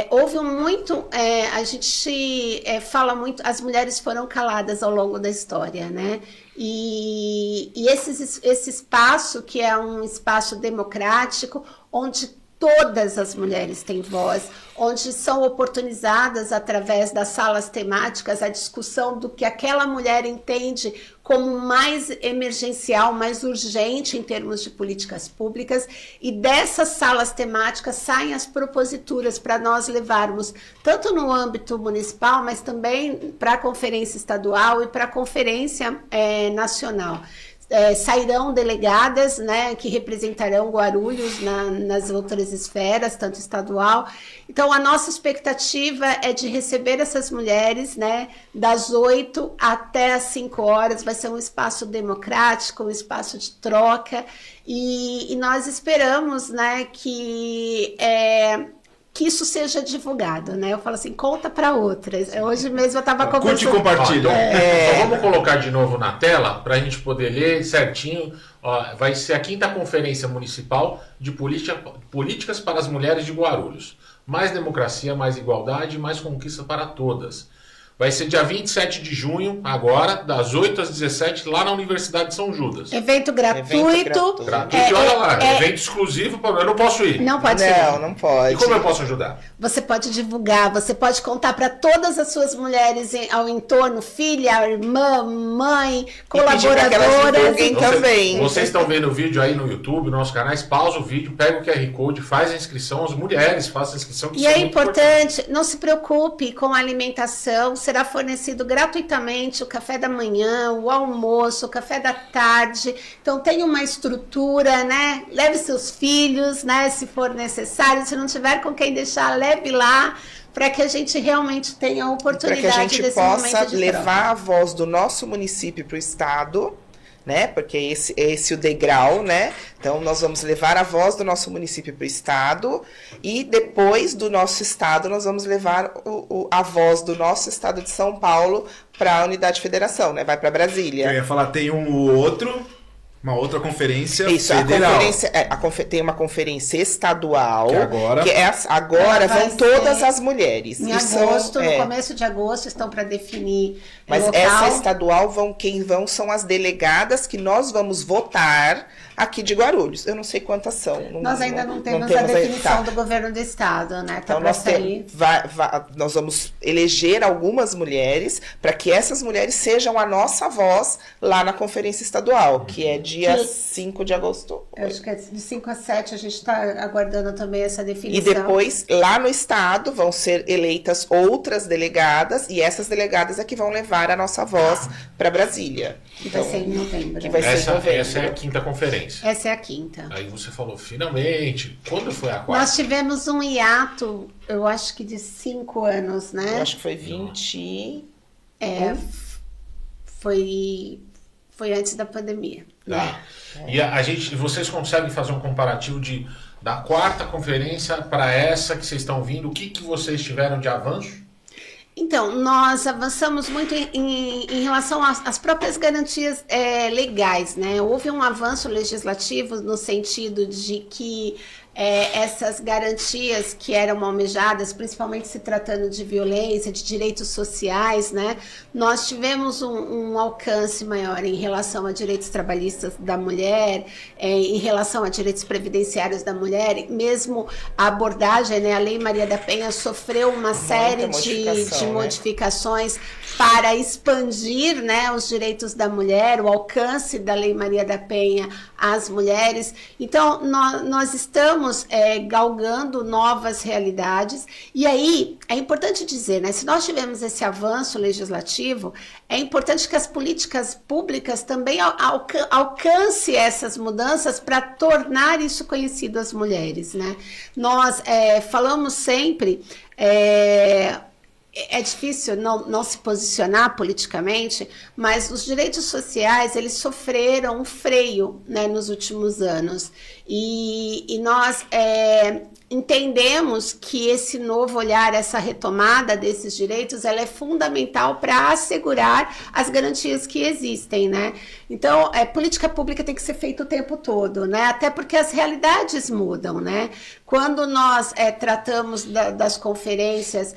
Houve muito, a gente fala muito, as mulheres foram caladas ao longo da história, né? E esse espaço, que é um espaço democrático, onde todas as mulheres têm voz, onde são oportunizadas através das salas temáticas a discussão do que aquela mulher entende como mais emergencial, mais urgente em termos de políticas públicas, e dessas salas temáticas saem as proposituras para nós levarmos, tanto no âmbito municipal, mas também para a conferência estadual e para a conferência nacional. Sairão delegadas, né, que representarão Guarulhos nas outras esferas, tanto estadual. Então, a nossa expectativa é de receber essas mulheres, né, das 8 até as 5 horas. Vai ser um espaço democrático, um espaço de troca. E nós esperamos, né, que isso seja divulgado, né? Eu falo assim, conta para outras. Hoje mesmo eu estava conversando... Curte e compartilha. Só vamos colocar de novo na tela para a gente poder ler certinho. Ó, vai ser a 5ª Conferência Municipal de Políticas para as Mulheres de Guarulhos. Mais democracia, mais igualdade, mais conquista para todas. Vai ser dia 27 de junho, agora, das 8 às 17, lá na Universidade de São Judas. Evento gratuito. Gratuito, olha lá, evento exclusivo, eu não posso ir. Não pode ir. Não pode. E como eu posso ajudar? Você pode divulgar, você pode contar para todas as suas mulheres ao entorno, filha, irmã, mãe, colaboradoras. Também. Vocês estão vendo o vídeo aí no YouTube, nos nossos canais, pausa o vídeo, pega o QR Code, faz a inscrição, as mulheres façam a inscrição. E é importante, não se preocupe com a alimentação, será fornecido gratuitamente o café da manhã, o almoço, o café da tarde. Então tem uma estrutura, né? Leve seus filhos, né? Se for necessário, se não tiver com quem deixar, leve lá, para que a gente realmente tenha a oportunidade desse momento de troca. Para que a gente possa levar a voz do nosso município para o estado, né? Porque esse é o degrau, né? Então, nós vamos levar a voz do nosso município para o estado e depois do nosso estado nós vamos levar a voz do nosso estado de São Paulo para a unidade federação, né? Vai para Brasília. Eu ia falar, tem um outro, Uma outra conferência Isso, federal. tem uma conferência estadual, Que agora- agora Ela vai vão todas ser as mulheres. Em E são- agosto, no começo de agosto, estão para definir Mas local. essa estadual, quem vão são as delegadas que nós vamos votar aqui de Guarulhos. Eu não sei quantas são. Nós ainda não temos a temos definição tá. do governo do estado, né? Tá Então, para nós, sair. nós vamos eleger algumas mulheres para que essas mulheres sejam a nossa voz lá na conferência estadual, que é dia 5 de agosto. Eu acho que é de 5 a 7, a gente está aguardando também essa E definição. depois, lá no estado, vão ser eleitas outras delegadas, e essas delegadas é que vão levar a nossa voz para Brasília. Que vai ser em novembro. que vai ser em novembro. Essa é a quinta conferência. Essa é a quinta. Aí você falou, finalmente. Quando foi a quarta? Nós tivemos um hiato, eu acho que de 5 anos, Eu né? acho que foi 20... Foi antes da pandemia. Tá. E vocês conseguem fazer um comparativo da quarta conferência para essa que vocês estão vindo? O que vocês tiveram de avanço? Então, nós avançamos muito em relação às próprias garantias legais, né? Houve um avanço legislativo no sentido de que essas garantias que eram almejadas, principalmente se tratando de violência, de direitos sociais, né? Nós tivemos um alcance maior em relação a direitos trabalhistas da mulher, em relação a direitos previdenciários da mulher, mesmo a abordagem, né? A Lei Maria da Penha sofreu uma série de modificações para expandir, né, os direitos da mulher, o alcance da Lei Maria da Penha às mulheres. Então, nós estamos galgando novas realidades. E aí, é importante dizer, né, se nós tivemos esse avanço legislativo, é importante que as políticas públicas também alcancem essas mudanças para tornar isso conhecido às mulheres, né? Nós falamos sempre... É difícil não se posicionar politicamente, mas os direitos sociais, eles sofreram um freio, né, nos últimos anos. E nós entendemos que esse novo olhar, essa retomada desses direitos, ela é fundamental para assegurar as garantias que existem, né? Então, política pública tem que ser feita o tempo todo, né? Até porque as realidades mudam, né? Quando nós tratamos das conferências,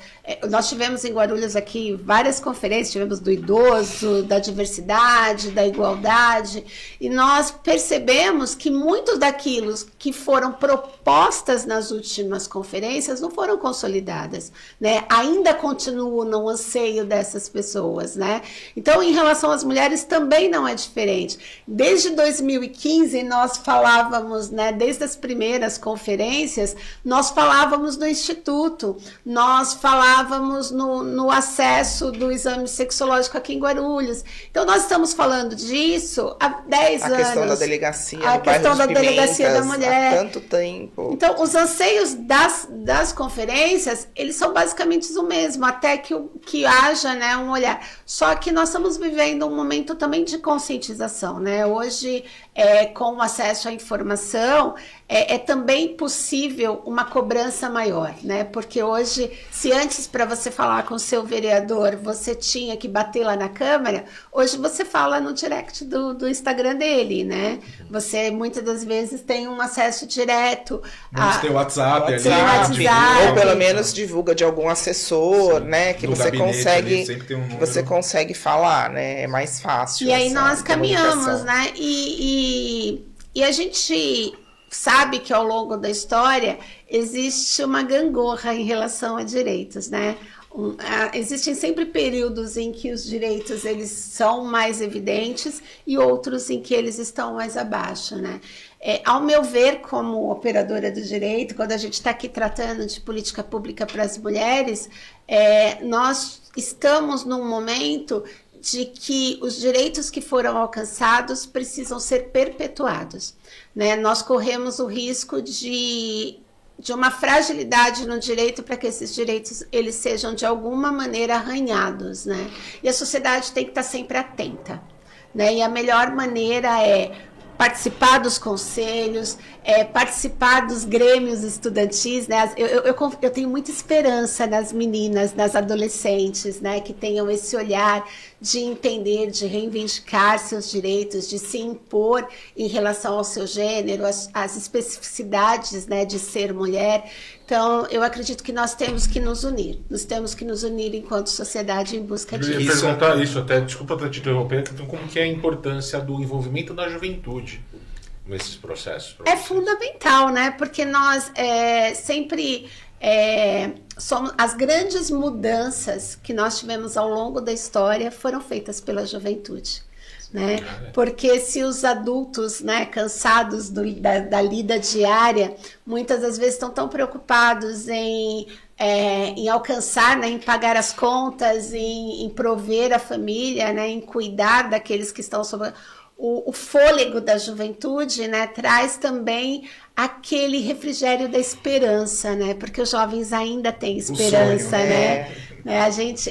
nós tivemos em Guarulhos aqui várias conferências, tivemos do idoso, da diversidade, da igualdade, e nós percebemos que muitos daquilo que foram propostas nas últimas conferências não foram consolidadas, né? Ainda continuam no anseio dessas pessoas, né? Então, em relação às mulheres, também não é diferente. Desde 2015, nós falávamos, né, desde as primeiras conferências, nós falávamos do Instituto, nós falávamos no acesso do exame sexológico aqui em Guarulhos. Então, nós estamos falando disso há 10 anos. A questão da delegacia, a questão da delegacia da mulher. Há tanto tempo. Então, os anseios das conferências, eles são basicamente o mesmo, até que haja, né, um olhar. Só que nós estamos vivendo um momento também de conscientização, né? Hoje, com o acesso à informação, é também possível uma cobrança maior, né? Porque hoje, se antes para você falar com o seu vereador, você tinha que bater lá na Câmara, hoje você fala no direct do Instagram dele, né? Você, muitas das vezes, tem um acesso direto. Tem o WhatsApp ali. WhatsApp. Ou pelo menos divulga de algum assessor, né? Que No você gabinete consegue, ali, sempre tem um número. você consegue falar, né? É mais fácil. E aí essa nós caminhamos, comunicação. né? E a gente sabe que ao longo da história existe uma gangorra em relação a direitos, né? Existem sempre períodos em que os direitos eles são mais evidentes e outros em que eles estão mais abaixo, né? Ao meu ver, como operadora do direito, quando a gente está aqui tratando de política pública para as mulheres, nós estamos num momento de que os direitos que foram alcançados precisam ser perpetuados, né? Nós corremos o risco de uma fragilidade no direito para que esses direitos eles sejam de alguma maneira arranhados, né? E a sociedade tem que estar sempre atenta, né? E a melhor maneira é participar dos conselhos, participar dos grêmios estudantis, né? Eu tenho muita esperança nas meninas, nas adolescentes, né? Que tenham esse olhar de entender, de reivindicar seus direitos, de se impor em relação ao seu gênero, as especificidades, né, de ser mulher. Então, eu acredito que nós temos que nos unir. Nós temos que nos unir enquanto sociedade em busca disso. Eu ia perguntar isso até, desculpa te interromper, então como que é a importância do envolvimento da juventude nesses processos? É fundamental, né? Porque nós sempre somos, as grandes mudanças que nós tivemos ao longo da história foram feitas pela juventude. Né? Porque se os adultos, né, cansados da lida diária, muitas das vezes estão tão preocupados em alcançar, né, em pagar as contas, em prover a família, né, em cuidar daqueles que estão sob o fôlego da juventude, né, traz também aquele refrigério da esperança, né? Porque os jovens ainda têm esperança, sonho, né?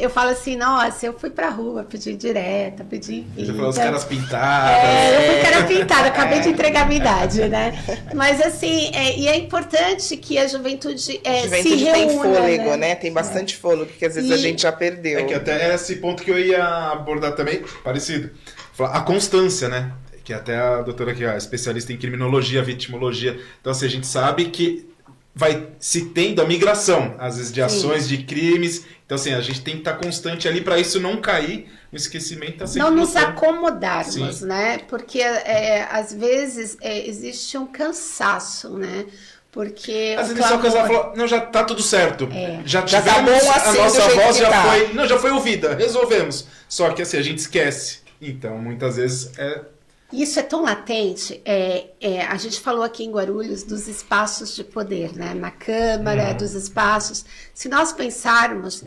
Eu falo assim, nossa, eu fui pra rua pedir direta, pedir pinta. Você falou os caras pintados. Eu fui cara pintada, acabei de entregar a minha idade, né? Mas assim, e é importante que a juventude se reúna. Tem fôlego, né? Tem bastante fôlego, que às vezes a gente já perdeu. É que até era esse ponto que eu ia abordar também, parecido. A constância, né? Que até a doutora aqui, a especialista em criminologia, vitimologia. Então, assim, a gente sabe que vai se tendo a migração, às vezes, de ações, de crimes. Então, assim, a gente tem que estar constante ali para isso não cair no esquecimento. Tá não nos acomodarmos, né? Porque, às vezes, existe um cansaço, né? Porque às vezes o casal falou, não, já tá tudo certo. Já tivemos, tá bom assim, a nossa voz tá. já foi ouvida, resolvemos. Só que, assim, a gente esquece. Então, muitas vezes Isso é tão latente. A gente falou aqui em Guarulhos dos espaços de poder, né? Na Câmara, dos espaços. Se nós pensarmos,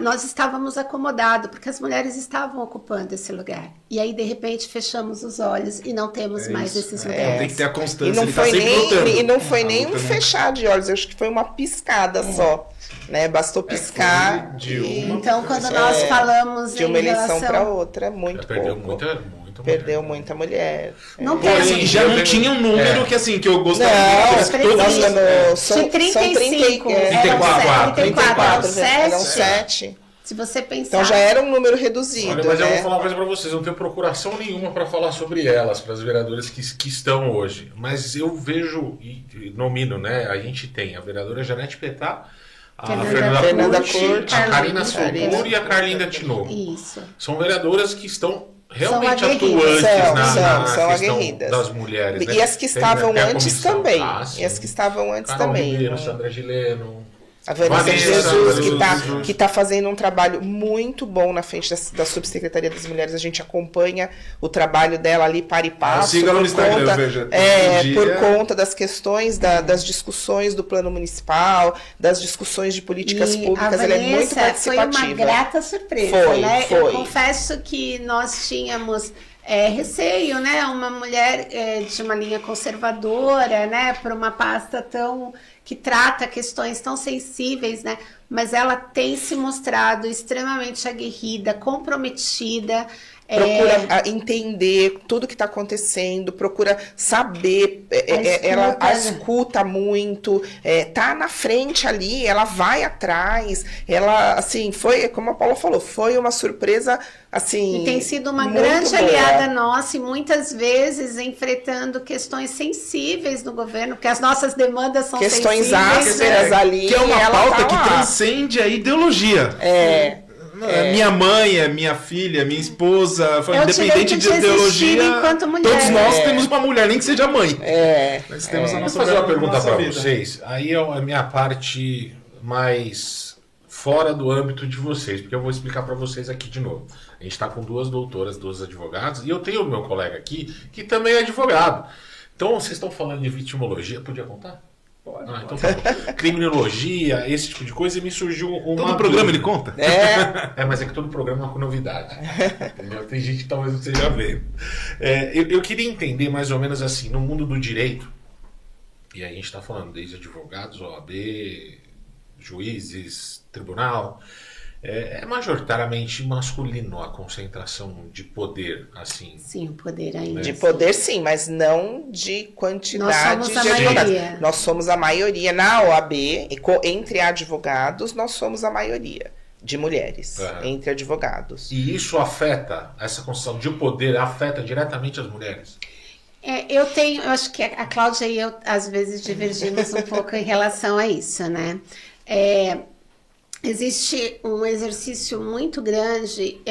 nós estávamos acomodados, porque as mulheres estavam ocupando esse lugar. E aí, de repente, fechamos os olhos e não temos mais esses lugares. Tem que ter a constância, e não foi nem um fechar de olhos, eu acho que foi uma piscada só. Né? Bastou piscar. Então, quando nós falamos de uma eleição para outra, muito pouco. Perdeu muita mulher. Não tem. Já não tinha um número que eu gostaria de todos. São 35. 34. Eram 7. Se você pensar. Então já era um número reduzido. Olha, mas eu vou falar uma coisa para vocês, eu não tenho procuração nenhuma para falar sobre elas, para as vereadoras que estão hoje. Mas eu vejo, e nomino, né? A gente tem a vereadora Janete Petá, a Fernanda Curti, a Karina Socor e a Carlinda Tinoco. Isso. São vereadoras que estão realmente atuantes são na aguerridas das mulheres. Né? E as que estavam antes também. E as que estavam antes Carol também. Ribeiro, Sandra Gileno. A Vanessa Jesus, que tá fazendo um trabalho muito bom na frente da Subsecretaria das Mulheres. A gente acompanha o trabalho dela ali para e passo. Siga no Instagram, veja. Por conta das questões das discussões do plano municipal, das discussões de políticas públicas. Ela é muito participativa. Foi uma grata surpresa, né? Eu confesso que nós tínhamos receio, né? Uma mulher de uma linha conservadora, né? Para uma pasta que trata questões tão sensíveis, né? Mas ela tem se mostrado extremamente aguerrida, comprometida. Procura entender tudo que está acontecendo, procura saber, ela escuta muito, tá na frente ali, ela vai atrás, ela, assim, foi, como a Paula falou, foi uma surpresa, assim, e tem sido uma grande aliada nossa e muitas vezes enfrentando questões sensíveis no governo, porque as nossas demandas são questões sensíveis. ásperas ali. Que é uma pauta que transcende a ideologia. Minha mãe, minha filha, minha esposa, independente de ideologia, todos nós temos uma mulher, nem que seja mãe. Nós temos a nossa. Vou fazer uma pergunta para vocês. Aí é a minha parte mais fora do âmbito de vocês, porque eu vou explicar para vocês aqui de novo. A gente está com 2 doutoras, 2 advogados, e eu tenho o meu colega aqui que também é advogado. Então, vocês estão falando de vitimologia, podia contar? Então tá bom. Criminologia, esse tipo de coisa, e me surgiu uma. Todo programa ele conta? Mas é que todo programa é com novidade. Entendeu? Tem gente que talvez você já veja. Eu queria entender mais ou menos assim, no mundo do direito, e aí a gente está falando desde advogados, OAB, juízes, tribunal. É majoritariamente masculino a concentração de poder, assim. Sim, o poder ainda. De poder, sim, mas não de quantidade de advogados. Nós somos a maioria. Na OAB, entre advogados, nós somos a maioria. de mulheres, entre advogados. E isso afeta, essa construção de poder afeta diretamente as mulheres? Eu acho que a Cláudia e eu, às vezes, divergimos um pouco em relação a isso, né? Existe um exercício muito grande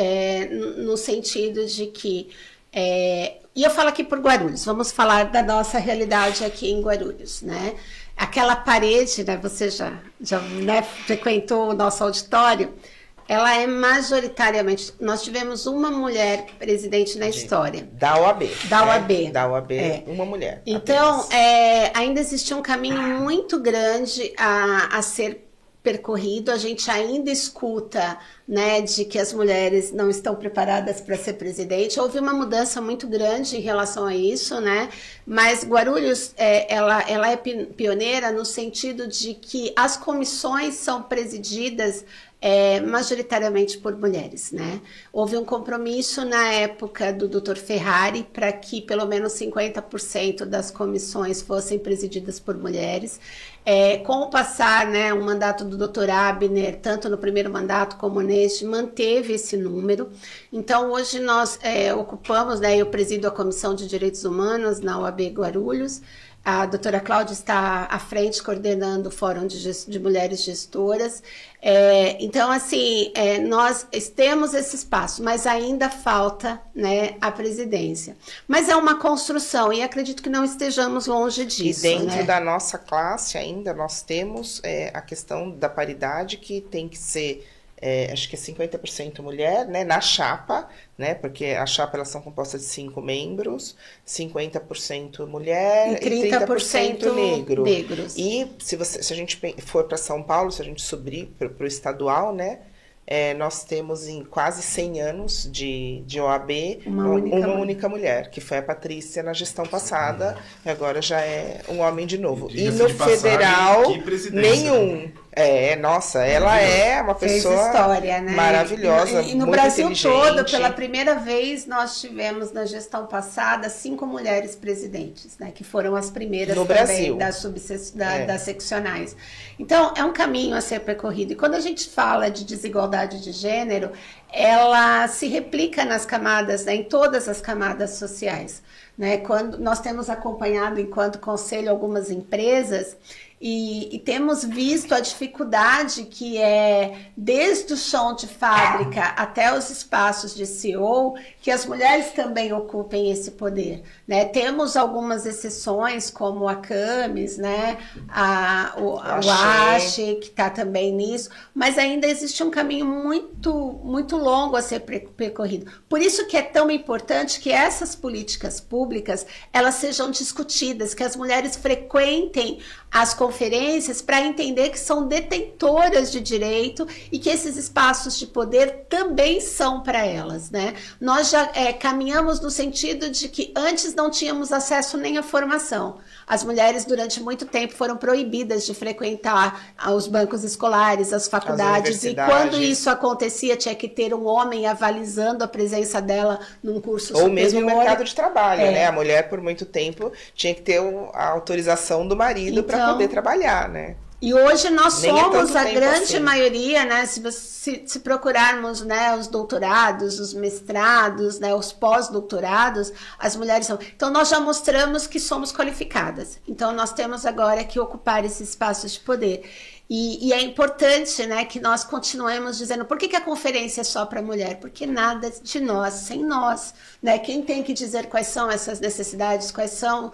no sentido de que... e eu falo aqui por Guarulhos, vamos falar da nossa realidade aqui em Guarulhos, né? Aquela parede, né? Você já né, frequentou o nosso auditório, ela é majoritariamente... Nós tivemos uma mulher presidente na história. Da OAB. Da OAB. Da OAB, uma mulher. Então, ainda existe um caminho muito grande a ser percorrido. A gente ainda escuta, né, de que as mulheres não estão preparadas para ser presidente. Houve uma mudança muito grande em relação a isso, né? Mas Guarulhos, ela é pioneira no sentido de que as comissões são presididas majoritariamente por mulheres, né? Houve um compromisso na época do Dr. Ferrari para que pelo menos 50% das comissões fossem presididas por mulheres. Com o passar, né, o mandato do Dr. Abner, tanto no primeiro mandato como neste, manteve esse número. Então, hoje nós ocupamos, né, eu presido a Comissão de Direitos Humanos na OAB Guarulhos. A doutora Cláudia está à frente, coordenando o Fórum de Mulheres Gestoras. Então, assim, nós temos esse espaço, mas ainda falta, né, a presidência. Mas é uma construção e acredito que não estejamos longe disso. E dentro, né, da nossa classe ainda nós temos a questão da paridade, que tem que ser... acho que é 50% mulher, né, na chapa, né, porque a chapa elas são compostas de 5 membros, 50% mulher e 30% negros. E se a gente for para São Paulo, se a gente subir para o estadual, né, nós temos em quase 100 anos de OAB uma única mulher, que foi a Patrícia na gestão passada, e agora já é um homem de novo. E no federal, nenhum. Nossa, ela é uma pessoa história, né? maravilhosa, e no muito Brasil inteligente. todo, pela primeira vez, nós tivemos na gestão passada 5 mulheres presidentes, né? Que foram as primeiras no também Brasil. Das seccionais. Então, é um caminho a ser percorrido. E quando a gente fala de desigualdade de gênero, ela se replica nas camadas, né? Em todas as camadas sociais, né? Quando nós temos acompanhado, enquanto conselho, algumas empresas, e temos visto a dificuldade que desde o chão de fábrica até os espaços de CEO, que as mulheres também ocupem esse poder, né? Temos algumas exceções, como a Camis, né? O Ache, que está também nisso, mas ainda existe um caminho muito, muito longo a ser percorrido. Por isso que é tão importante que essas políticas públicas, elas sejam discutidas, que as mulheres frequentem as conferências para entender que são detentoras de direito e que esses espaços de poder também são para elas, né? Nós já caminhamos no sentido de que antes não tínhamos acesso nem à formação. As mulheres, durante muito tempo, foram proibidas de frequentar os bancos escolares, as faculdades, e quando isso acontecia, tinha que ter um homem avalizando a presença dela num curso superior. Ou mesmo no mercado de trabalho, né? A mulher, por muito tempo, tinha que ter a autorização do marido para poder trabalhar, né? E hoje nós somos a grande assim. maioria, né? Se procurarmos, né, os doutorados, os mestrados, né, os pós-doutorados, as mulheres são. Então nós já mostramos que somos qualificadas. Então nós temos agora que ocupar esses espaços de poder. E é importante, né, que nós continuemos dizendo por que a conferência é só para mulher? Porque nada de nós sem nós, né? Quem tem que dizer quais são essas necessidades, quais são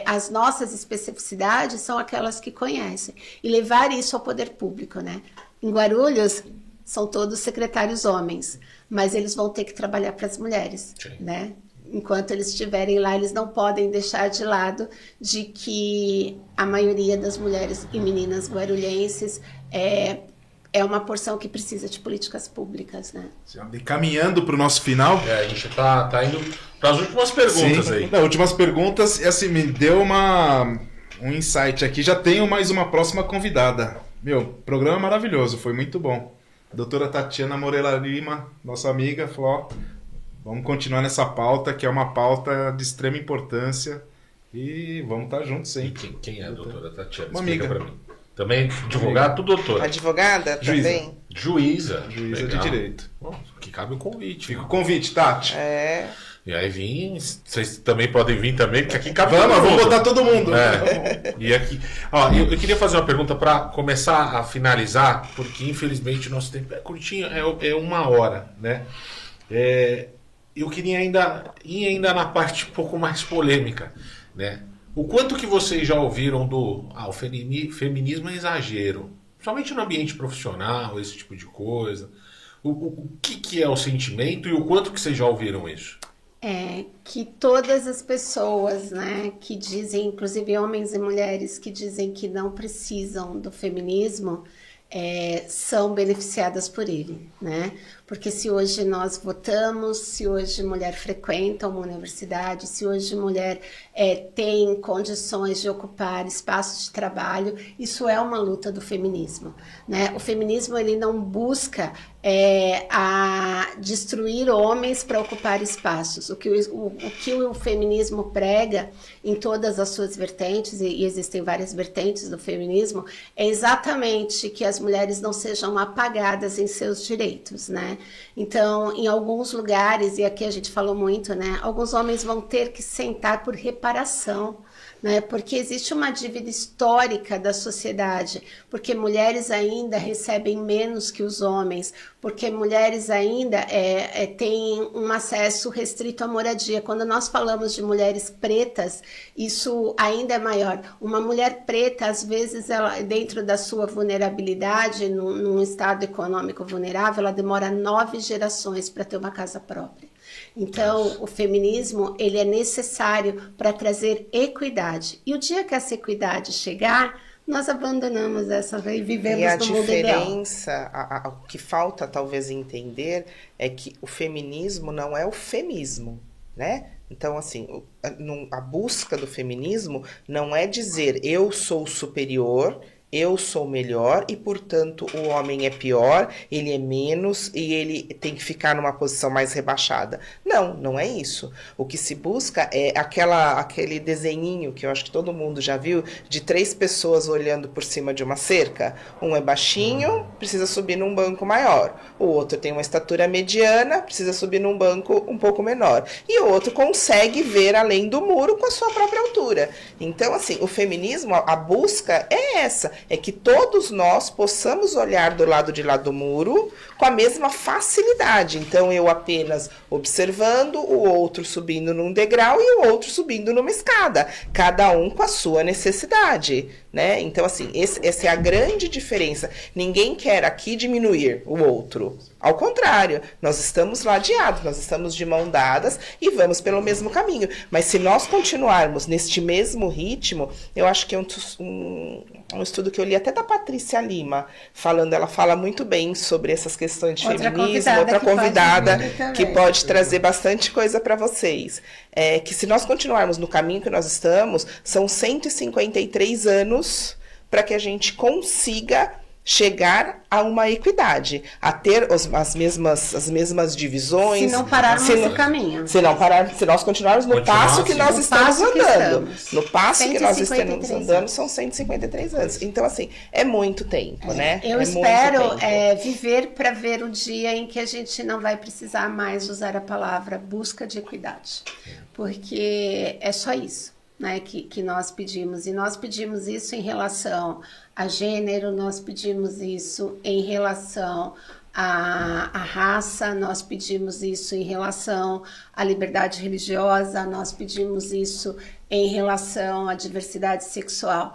as nossas especificidades, são aquelas que conhecem. E levar isso ao poder público, né? Em Guarulhos, são todos secretários homens, mas eles vão ter que trabalhar para as mulheres, né? Enquanto eles estiverem lá, eles não podem deixar de lado de que a maioria das mulheres e meninas guarulhenses é uma porção que precisa de políticas públicas, né? E caminhando para o nosso final... a gente tá indo para as últimas perguntas. Sim, aí. Não, últimas perguntas, e assim, me deu um insight aqui. Já tenho mais uma próxima convidada. Programa maravilhoso, foi muito bom. A doutora Tatiana Moreira Lima, nossa amiga, falou... Vamos continuar nessa pauta, que é uma pauta de extrema importância. E vamos estar juntos sempre. E quem é a doutora Tatiana? Uma Explica amiga. para mim. Também advogada, tudo doutora. Advogada Juíza. também? Juíza. Juíza Legal. de direito. Bom, aqui cabe o convite. Fica o convite, Tati. E aí vocês também podem vir também, porque aqui cabe Vamos, todo vamos mundo. botar todo mundo. E aqui, ó, eu queria fazer uma pergunta para começar a finalizar, porque infelizmente o nosso tempo é curtinho, é 1 hora, né? Eu queria ir ainda na parte um pouco mais polêmica, né? O quanto que vocês já ouviram o feminismo é exagero, somente no ambiente profissional, esse tipo de coisa. O que é o sentimento e o quanto que vocês já ouviram isso? Que todas as pessoas, né, que dizem, inclusive homens e mulheres que dizem que não precisam do feminismo, são beneficiadas por ele, né? Porque se hoje nós votamos, se hoje mulher frequenta uma universidade, se hoje mulher tem condições de ocupar espaços de trabalho, isso é uma luta do feminismo, né? O feminismo ele não busca a destruir homens para ocupar espaços. O que o feminismo prega em todas as suas vertentes, e existem várias vertentes do feminismo, é exatamente que as mulheres não sejam apagadas em seus direitos, né? Então, em alguns lugares, e aqui a gente falou muito, né? Alguns homens vão ter que sentar por reparação, né? Porque existe uma dívida histórica da sociedade, porque mulheres ainda recebem menos que os homens, porque mulheres ainda têm um acesso restrito à moradia. Quando nós falamos de mulheres pretas, isso ainda é maior. Uma mulher preta, às vezes, ela, dentro da sua vulnerabilidade, num estado econômico vulnerável, ela demora 9 gerações para ter uma casa própria. Então, o feminismo ele é necessário para trazer equidade. E o dia que essa equidade chegar, nós abandonamos essa e vivemos no mundo ideal. E a diferença, o que falta talvez entender é que o feminismo não é o femismo, né? Então, assim, a busca do feminismo não é dizer eu sou superior, eu sou melhor e, portanto, o homem é pior, ele é menos e ele tem que ficar numa posição mais rebaixada. Não, não é isso. O que se busca é aquele desenhinho que eu acho que todo mundo já viu, de 3 pessoas olhando por cima de uma cerca. Um é baixinho, precisa subir num banco maior. O outro tem uma estatura mediana, precisa subir num banco um pouco menor. E o outro consegue ver além do muro com a sua própria altura. Então, assim, o feminismo, a busca é essa. É que todos nós possamos olhar do lado de lá do muro com a mesma facilidade. Então, eu apenas observando, o outro subindo num degrau e o outro subindo numa escada. Cada um com a sua necessidade, né? Então, assim, essa é a grande diferença. Ninguém quer aqui diminuir o outro. Ao contrário, nós estamos ladeados, nós estamos de mão dadas e vamos pelo mesmo caminho. Mas se nós continuarmos neste mesmo ritmo, eu acho que é um estudo que eu li até da Patrícia Lima, ela fala muito bem sobre essas questões de feminismo, outra convidada que pode trazer bastante coisa para vocês. Que se nós continuarmos no caminho que nós estamos, são 153 anos para que a gente consiga chegar a uma equidade, a ter as mesmas divisões. Se não pararmos no caminho. Se nós continuarmos no passo que nós estamos andando. No passo que nós estamos andando são 153 anos. Então, assim, é muito tempo, né? Eu espero viver para ver o dia em que a gente não vai precisar mais usar a palavra busca de equidade. Porque é só isso, né, que nós pedimos. E nós pedimos isso em relação a gênero, nós pedimos isso em relação à raça, nós pedimos isso em relação à liberdade religiosa, nós pedimos isso em relação à diversidade sexual.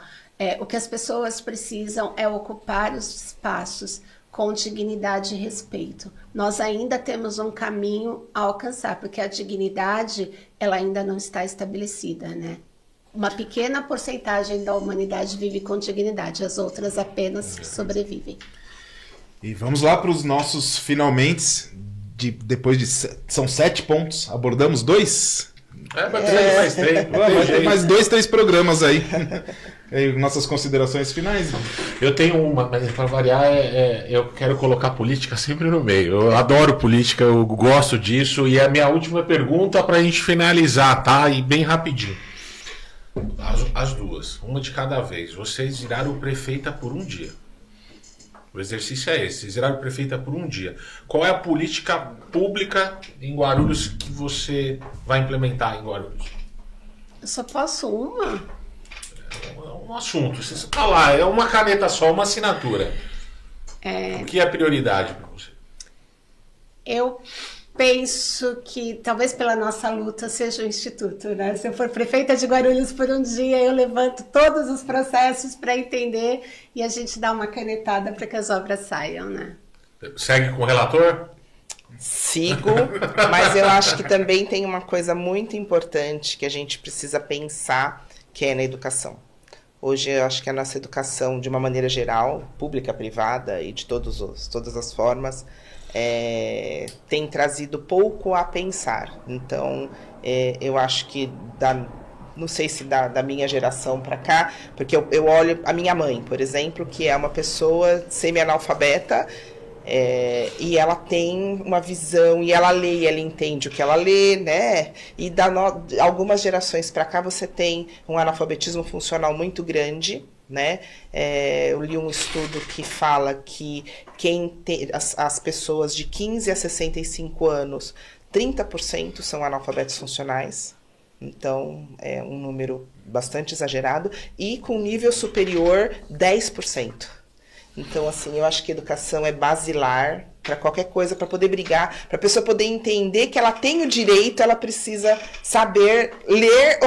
O que as pessoas precisam é ocupar os espaços com dignidade e respeito. Nós ainda temos um caminho a alcançar, porque a dignidade ela ainda não está estabelecida, né? Uma pequena porcentagem da humanidade vive com dignidade, as outras apenas sobrevivem. E vamos lá para os nossos finalmente, são 7 pontos, abordamos 2? Mais 3. Mais 2, 3 programas aí. Nossas considerações finais. Eu tenho uma, mas para variar, eu quero colocar política sempre no meio. Eu adoro política, eu gosto disso. E a minha última pergunta para a gente finalizar, tá? E bem rapidinho. As duas, uma de cada vez. Vocês viraram prefeita por um dia. O exercício é esse. Vocês viraram prefeita por um dia. Qual é a política pública em Guarulhos que você vai implementar em Guarulhos? Eu só posso uma? Um assunto. Você está lá, é uma caneta só, uma assinatura. O que é prioridade para você? Eu penso que talvez pela nossa luta seja o Instituto, né? Se eu for prefeita de Guarulhos por um dia, eu levanto todos os processos para entender e a gente dá uma canetada para que as obras saiam, né? Segue com o relator? Sigo, mas eu acho que também tem uma coisa muito importante que a gente precisa pensar, que é na educação. Hoje eu acho que a nossa educação, de uma maneira geral, pública, privada e de todas as formas, tem trazido pouco a pensar. Então, eu acho que, não sei se da minha geração para cá, porque eu olho a minha mãe, por exemplo, que é uma pessoa semi-analfabeta, e ela tem uma visão, e ela lê, e ela entende o que ela lê, né? E algumas gerações para cá você tem um analfabetismo funcional muito grande, né? Eu li um estudo que fala que as pessoas de 15 a 65 anos, 30% são analfabetos funcionais. Então, é um número bastante exagerado. E com nível superior, 10%. Então, assim, eu acho que a educação é basilar para qualquer coisa, para poder brigar, para a pessoa poder entender que ela tem o direito, ela precisa saber ler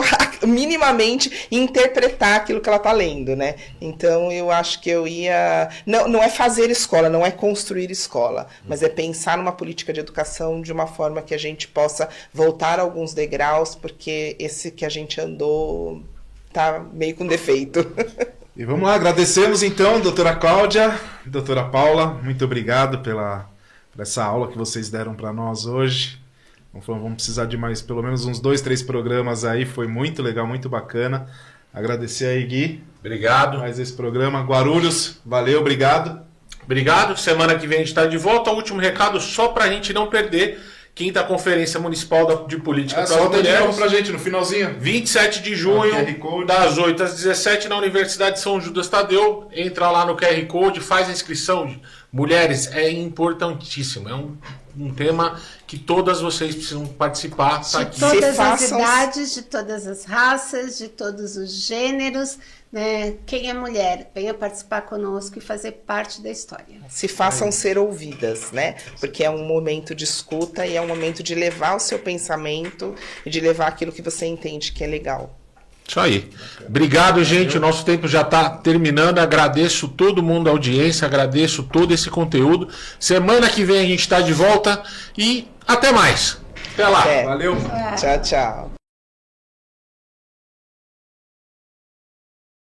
minimamente e interpretar aquilo que ela está lendo, né? Então, eu acho que eu ia... Não é fazer escola, não é construir escola, mas é pensar numa política de educação de uma forma que a gente possa voltar alguns degraus, porque esse que a gente andou tá meio com defeito. E vamos lá, agradecemos então, doutora Cláudia, doutora Paula, muito obrigado por essa aula que vocês deram para nós hoje. Vamos precisar de mais, pelo menos uns 2, 3 programas aí, foi muito legal, muito bacana. Agradecer aí, Gui. Obrigado. Mais esse programa. Guarulhos, valeu, obrigado. Obrigado, semana que vem a gente está de volta. O último recado, só para a gente não perder, quinta Conferência Municipal de Política para as Solta de novo Mulheres. pra gente no finalzinho. 27 de junho, das 8 às 17, na Universidade de São Judas Tadeu. Entra lá no QR Code, faz a inscrição. Mulheres, é importantíssimo. É um tema que todas vocês precisam participar. Tá aqui. De todas as idades, de todas as raças, de todos os gêneros, né? Quem é mulher, venha participar conosco e fazer parte da história. Se façam ser ouvidas, né? Porque é um momento de escuta e é um momento de levar o seu pensamento e de levar aquilo que você entende que é legal. Isso aí. Obrigado, gente. O nosso tempo já está terminando. Agradeço todo mundo a audiência, agradeço todo esse conteúdo. Semana que vem a gente está de volta e até mais. Até lá. Até. Valeu. Tchau, tchau.